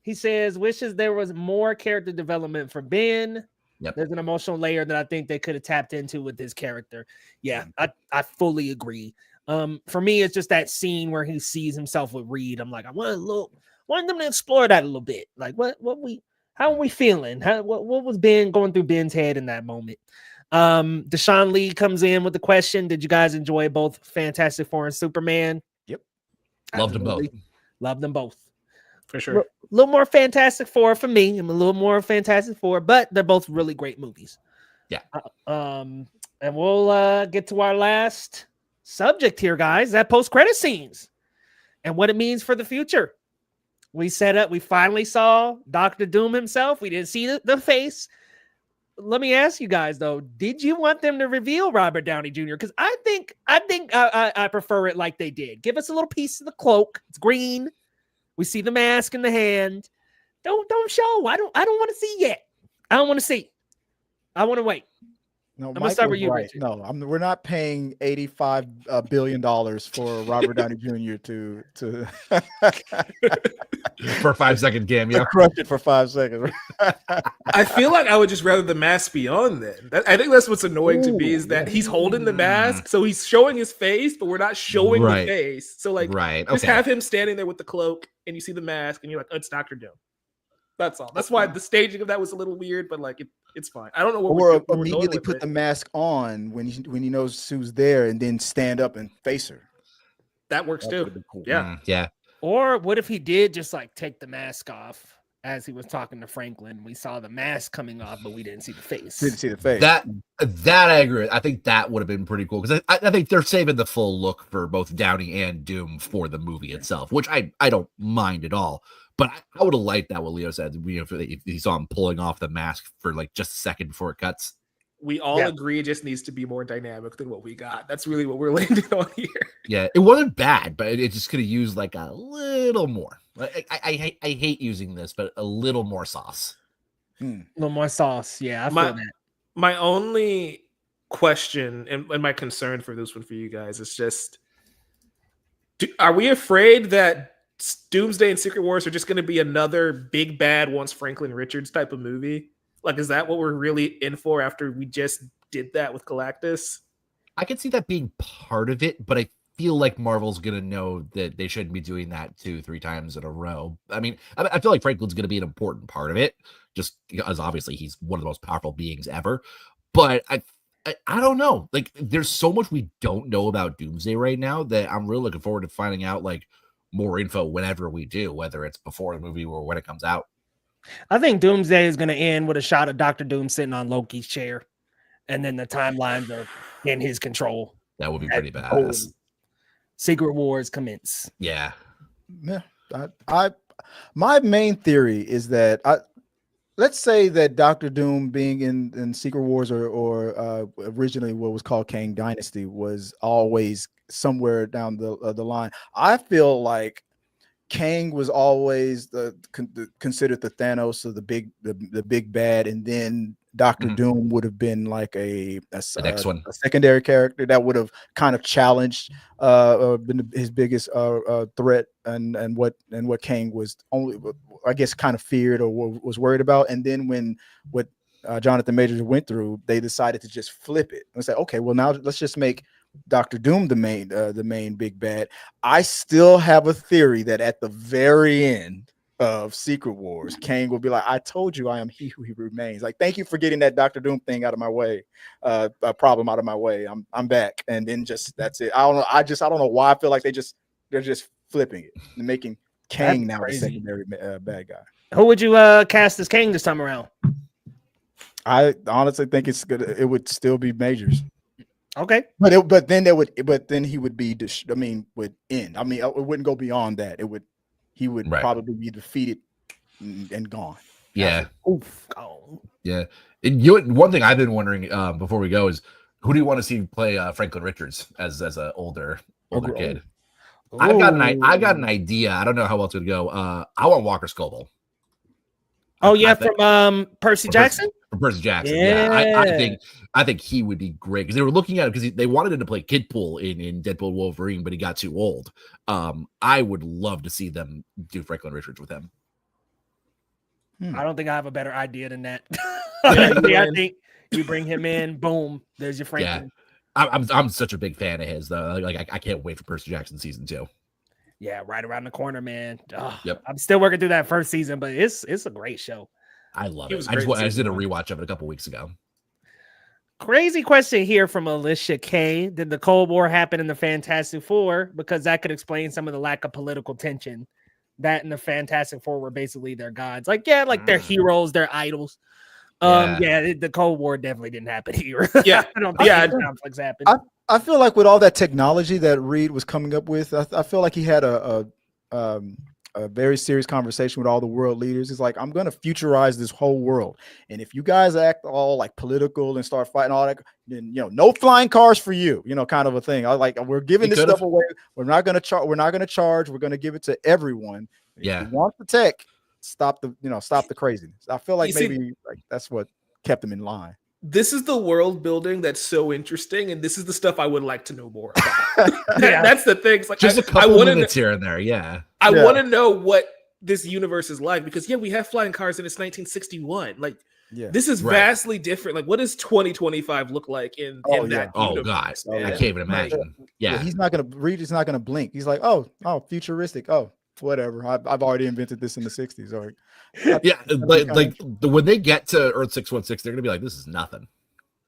He says, wishes there was more character development for Ben. Yep. There's an emotional layer that I think they could have tapped into with his character. Yeah, I fully agree. For me, it's just that scene where he sees himself with Reed. I'm like, I want them to explore that a little bit. Like, how are we feeling? What was Ben going through Ben's head in that moment? Deshaun Lee comes in with the question: did you guys enjoy both Fantastic Four and Superman? Yep. Loved them both. Loved them both. For sure. A little more Fantastic Four for me. I'm a little more Fantastic Four, but they're both really great movies. Yeah. And we'll get to our last subject here, guys. That post-credit scenes and what it means for the future. We finally saw Dr. Doom himself. We didn't see the face. Let me ask you guys though, did you want them to reveal Robert Downey Jr.? Because I think I prefer it like they did. Give us a little piece of the cloak. It's green. We see the mask in the hand. Don't show. I don't want to see yet. I don't want to see. I want to wait. No, I'm gonna start with you, right. Richard. No, we're not paying $85 billion for Robert Downey Jr. to For a 5-second cameo. crush it for 5 seconds. I feel like I would just rather the mask be on then. I think that's what's annoying to me is that he's holding the mask, so he's showing his face, but we're not showing the face. So like, just have him standing there with the cloak, and you see the mask, and you're like, oh, it's Dr. Doom. That's all. That's why the staging of that was a little weird, but like it's fine. I don't know what or immediately put the mask on when he knows who's there, and then stand up and face her. That works too. Cool. Yeah. Yeah. Or what if he did just like take the mask off as he was talking to Franklin? We saw the mask coming off, but we didn't see the face. Didn't see the face. That I agree with. I think that would have been pretty cool because I think they're saving the full look for both Downey and Doom for the movie itself, which I don't mind at all. But I would have liked that what Leo said. If he saw him pulling off the mask for like just a second before it cuts. We all agree it just needs to be more dynamic than what we got. That's really what we're landing on here. Yeah, it wasn't bad, but it just could have used like a little more. I hate using this, but a little more sauce. A little more sauce. Yeah, I feel that. My only question and my concern for this one for you guys is just, are we afraid that Doomsday and Secret Wars are just going to be another big bad once Franklin Richards type of movie? Like, is that what we're really in for after we just did that with Galactus? I could see that being part of it, but I feel like Marvel's gonna know that they shouldn't be doing that 2-3 times in a row. I mean, I feel like Franklin's gonna be an important part of it, just because obviously he's one of the most powerful beings ever. But I don't know. Like, there's so much we don't know about Doomsday right now that I'm really looking forward to finding out like more info whenever we do, whether it's before the movie or when it comes out. I think Doomsday is going to end with a shot of Doctor Doom sitting on Loki's chair, and then the timelines are in his control. That would be pretty badass. Secret Wars commence. Yeah. Yeah. My main theory is that let's say that Doctor Doom being in Secret Wars or originally what was called Kang Dynasty was always somewhere down the line. I feel like Kang was always considered the Thanos of the big bad, and then Doctor Doom would have been like the next one, a secondary character that would have kind of challenged been his biggest threat, and what Kang was only, I guess, kind of feared or was worried about. And then when what Jonathan Majors went through, they decided to just flip it and say, okay, well, now let's just make Doctor Doom the main big bad. I still have a theory that at the very end of Secret Wars, Kang will be like, I told you I am he who he remains. Like, thank you for getting that Doctor Doom thing out of my way, a problem out of my way. I'm back. And then just that's it. I don't know. I don't know why I feel like they're just flipping it and making Kang now the secondary bad guy. Who would you cast as Kang this time around? I honestly think it would still be Majors. Okay, but then he would be would end. I mean, it wouldn't go beyond that. He would probably be defeated and gone. Yeah. Oof. Oh. Yeah. And one thing I've been wondering before we go is, who do you want to see play Franklin Richards as an older kid? Ooh. I got an idea. I don't know how else it would go. I want Walker Scobell. Oh yeah, from Percy Jackson. From Percy Jackson, yeah. I think he would be great because they were looking at it because they wanted him to play Kidpool in Deadpool Wolverine, but he got too old. I would love to see them do Franklin Richards with him. I don't think I have a better idea than that. I think you bring him in, boom, there's your Franklin. Yeah. I'm such a big fan of his though. Like I can't wait for Percy Jackson season 2. Yeah, right around the corner, man. Yep. I'm still working through that first season, but it's a great show. I love it. I just did a rewatch of it a couple weeks ago. Crazy question here from Alicia K. Did the Cold War happen in the Fantastic Four? Because that could explain some of the lack of political tension. That and the Fantastic Four were basically their gods. Like, yeah, like their heroes, their idols. The Cold War definitely didn't happen here. Yeah. I don't think conflicts happened. I feel like with all that technology that Reed was coming up with, I feel like he had a very serious conversation with all the world leaders. He's like, I'm going to futurize this whole world. And if you guys act all like political and start fighting all that, then, no flying cars for you, kind of a thing. I like, we're giving this stuff away. We're not going to charge. We're going to give it to everyone. Yeah. If you want the tech, stop the craziness. I feel like that's what kept them in line. This is the world building that's so interesting, and this is the stuff I would like to know more about. That's the thing. It's like, just a couple minutes here and there. Yeah, I want to know what this universe is like because we have flying cars and it's 1961. Like, this is vastly different. Like, what does 2025 look like in that? Oh God, I can't even imagine. Yeah, he's not gonna blink. He's like, oh, futuristic. Oh, whatever. I've already invented this in the 60s. Or when they get to Earth 616, they're gonna be like, this is nothing.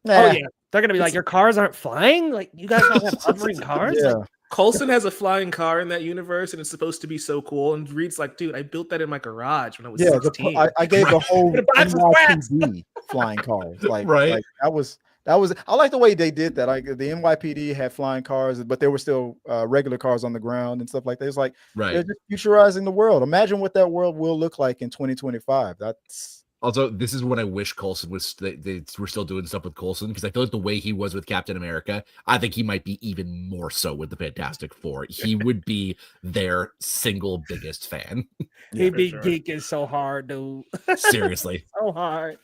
Oh yeah, they're gonna be like, your cars aren't flying. Like, you guys don't have hovering cars. Yeah. Like, Coulson has a flying car in that universe, and it's supposed to be so cool. And Reed's like, dude, I built that in my garage when I was 16. I gave the whole NYPD flying cars. Like, right. Like that was. I like the way they did that. Like the NYPD had flying cars, but there were still regular cars on the ground and stuff like that. It's like they're just futurizing the world. Imagine what that world will look like in 2025. That's also, this is when I wish Coulson was. They were still doing stuff with Coulson because I feel like the way he was with Captain America, I think he might be even more so with the Fantastic Four. He would be their single biggest fan. He'd be geeking so hard, dude. Seriously, so hard.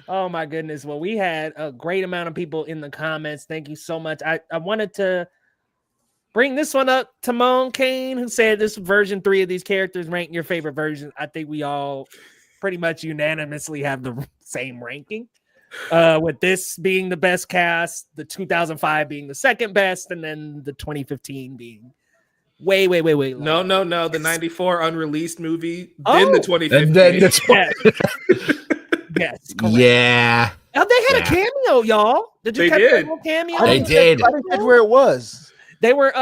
Oh my goodness. Well, we had a great amount of people in the comments. Thank you so much. I wanted to bring this one up. Timon Kane, who said this version 3 of these characters rank your favorite version. I think we all pretty much unanimously have the same ranking. With this being the best cast, the 2005 being the second best, and then the 2015 being way lower. No. The 94 unreleased movie, Oh. then the And 2015. then the Yes, correct. yeah, Oh, they had a Yeah. cameo, y'all. Did you They catch did. that little cameo? They did. I didn't catch where it was. They were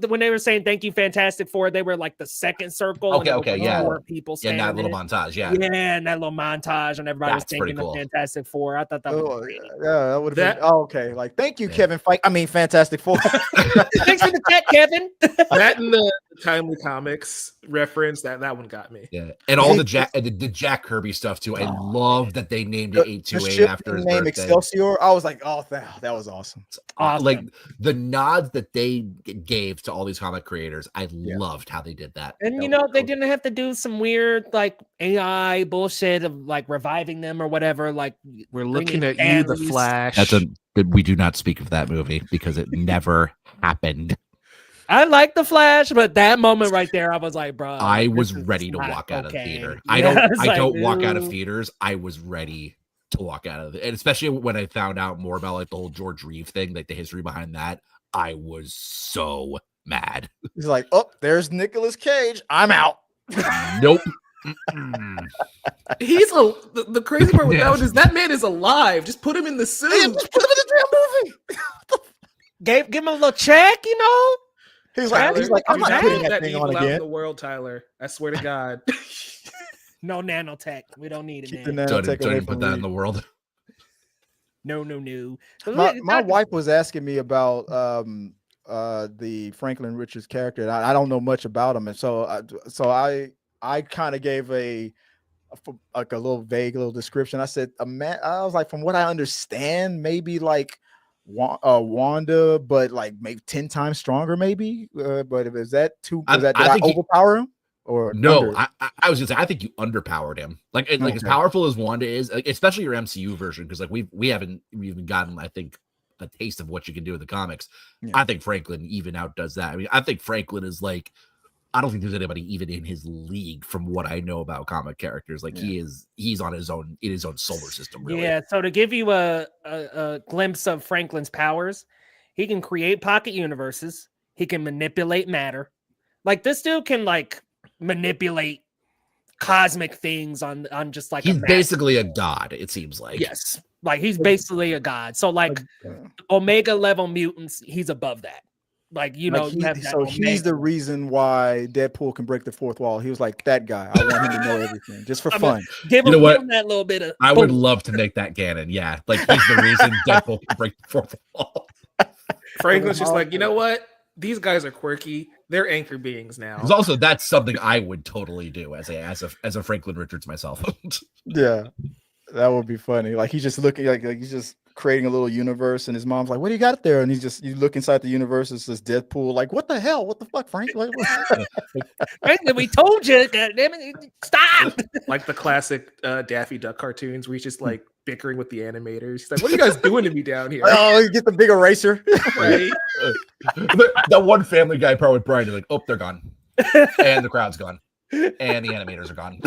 when they were saying thank you, Fantastic Four, they were like the second circle. Okay, and there okay, was yeah. more people yeah, standing. that little there. montage. Yeah, and that little montage, and everybody was That's pretty thinking cool. of Fantastic Four. I thought that was great. Yeah, that would have That- been. Oh, okay. Like, thank you, Yeah. Kevin Feige. I mean, Fantastic Four. Thanks for the chat, Kevin. That and the Timely Comics reference, that one got me. yeah, and all Hey, the Jack Kirby stuff too. I Oh, love that they named The- it the 828 ship after his name birthday. Excelsior. I was like, oh, that was awesome. Awesome. Like the nods that they gave to all these comic creators, I Yeah. loved how they did that. And That you was know, they cool. didn't have to do some weird like AI bullshit of like reviving them or whatever. Like We're looking looking at at you, the Aries. Flash. That's we do not speak of that movie because it never happened. I like the Flash, but that moment right there, I was like, bro, I was this is ready to not walk out of the okay. theater. Yeah, it's I like, don't walk out of ooh. theaters. I was ready to walk out of it. And especially when I found out more about like the whole George Reeve thing, like the history behind that, I was so mad. He's like, oh, there's Nicolas Cage. I'm out. Nope. Mm-mm. He's the crazy part with Yeah. that one is that man is alive. Just put him in the suit. Hey, just put him in the damn movie. Give him a little check, you know. He's Tyler, like, I'm do not not putting let that thing evil on out in again. the world, Tyler. I swear to God. No nanotech. We don't need it, Keep the man. Don't nanotech away even put from that in me. the world. No. But My, look, my that- wife was asking me about the Franklin Richards character. And I don't know much about him, and so I kind of gave like a little vague little description. I said, I was like, from what I understand, maybe like Wanda, but like maybe 10 times stronger, maybe. But is that too? I Did I think he- overpower him? Or No, under? I was gonna say I think you underpowered him. Like as Okay. powerful as Wanda is, like, especially your MCU version, because like we haven't even gotten, I think, a taste of what you can do with the comics. Yeah. I think Franklin even outdoes that. I mean, I think Franklin is like, I don't think there's anybody even in his league from what I know about comic characters. Like he's on his own in his own solar system. Really. Yeah. So to give you a glimpse of Franklin's powers, he can create pocket universes. He can manipulate matter. Like this dude can like manipulate cosmic things on just like He's a mass basically a scale. god. It seems like. Yes. Like he's basically a god. So like Uh, Omega level mutants, he's above that. Like you know, like you have that so he's Omega the level. reason why Deadpool can break the fourth wall. He was like, that guy. I want him to know everything just for I mean, fun. Give You him, know give what? him that little bit of. I would boom. love to make that canon. Yeah, like he's the reason Deadpool can break the fourth wall. Franklin's just like, you know what? These guys are quirky. They're anchor beings now. Because also that's something I would totally do as a Franklin Richards myself. Yeah, that would be funny. Like he's just looking like he's just creating a little universe, and his mom's like, "What do you got there?" And you look inside the universe. It's this Deadpool. Like, what the hell? What the fuck, Frank? Like, what? Franklin, we told you. God damn it! Stop. Like the classic Daffy Duck cartoons where he's just like bickering with the animators. He's like, what are you guys doing to me down here? Oh, you get the big eraser. Right? That one Family Guy part with Brian is like, oh, they're gone, and the crowd's gone, and the animators are gone.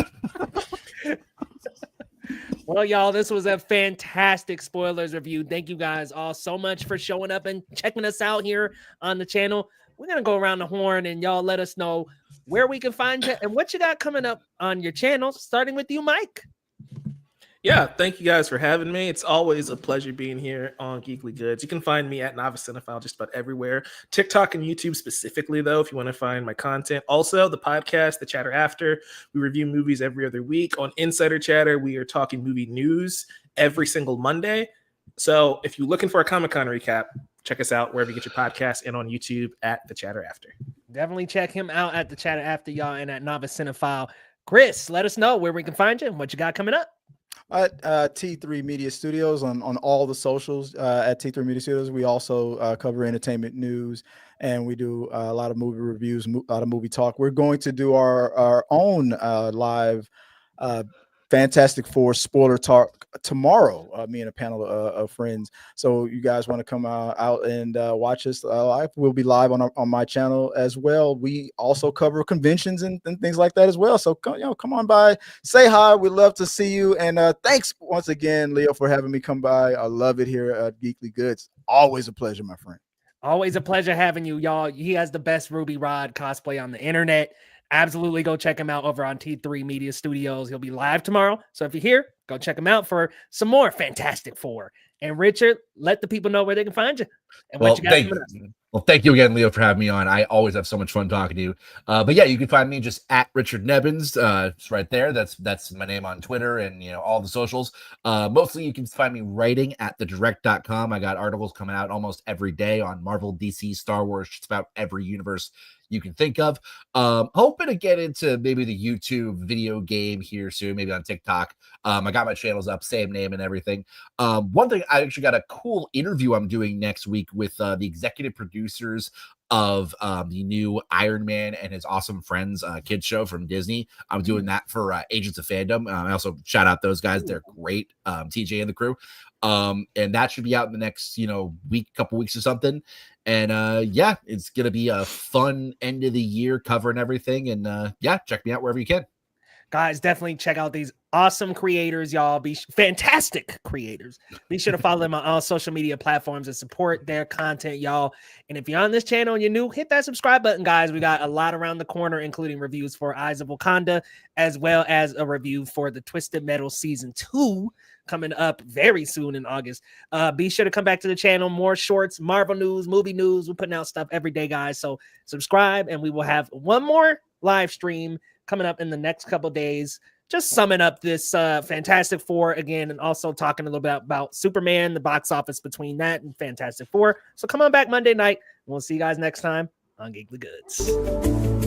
Well, y'all, this was a fantastic spoilers review. Thank you guys all so much for showing up and checking us out here on the channel. We're going to go around the horn and y'all let us know where we can find you and what you got coming up on your channel, starting with you, Mike. Yeah, thank you guys for having me. It's always a pleasure being here on Geekly Goods. You can find me at Novice Cinephile just about everywhere. TikTok and YouTube specifically, though, if you want to find my content. Also, the podcast, The Chatter After. We review movies every other week. On Insider Chatter, we are talking movie news every single Monday. So if you're looking for a Comic-Con recap, check us out wherever you get your podcast and on YouTube at The Chatter After. Definitely check him out at The Chatter After, y'all, and at Novice Cinephile. Chris, let us know where we can find you and what you got coming up. At T3 Media Studios on all the socials. At T3 Media Studios, we also cover entertainment news, and we do a lot of movie reviews, a lot of movie talk. We're going to do our own live Fantastic Four spoiler talk tomorrow. Me and a panel of friends. So you guys want to come out and watch us live? We'll be live on my channel as well. We also cover conventions and things like that as well. So come on by, say hi. We'd love to see you. And thanks once again, Leo, for having me come by. I love it here at Geekly Goods. Always a pleasure, my friend. Always a pleasure having you, y'all. He has the best Ruby Rod cosplay on the internet. Absolutely go check him out over on T3 Media Studios. He'll be live tomorrow. So if you're here, go check him out for some more Fantastic Four. And Richard, let the people know where they can find you and what you got coming up. Well, thank you again, Leo, for having me on. I always have so much fun talking to you. But yeah, you can find me just at Richard Nebbins. It's right there. That's my name on Twitter and all the socials. Mostly you can find me writing at thedirect.com. I got articles coming out almost every day on Marvel, DC, Star Wars, just about every universe you can think of. Hoping to get into maybe the YouTube video game here soon, maybe on TikTok. I got my channels up, same name and everything. One thing, I actually got a cool interview I'm doing next week with the executive producers of the new Iron Man and His Awesome Friends kids show from Disney. I'm doing that for Agents of Fandom. I also shout out those guys. They're great, TJ and the crew. And that should be out in the next, couple weeks or something. And yeah, it's going to be a fun end of the year covering everything. And yeah, check me out wherever you can. Guys, definitely check out these awesome creators, y'all. Fantastic creators. Be sure to follow them on all social media platforms and support their content, y'all. And if you're on this channel and you're new, hit that subscribe button, guys. We got a lot around the corner, including reviews for Eyes of Wakanda, as well as a review for the Twisted Metal Season 2 coming up very soon in August. Be sure to come back to the channel. More shorts, Marvel news, movie news. We're putting out stuff every day, guys. So subscribe, and we will have one more live stream coming up in the next couple days, just summing up this Fantastic Four again, and also talking a little bit about Superman, the box office between that and Fantastic Four. So come on back Monday night, and we'll see you guys next time on Geekly Goods.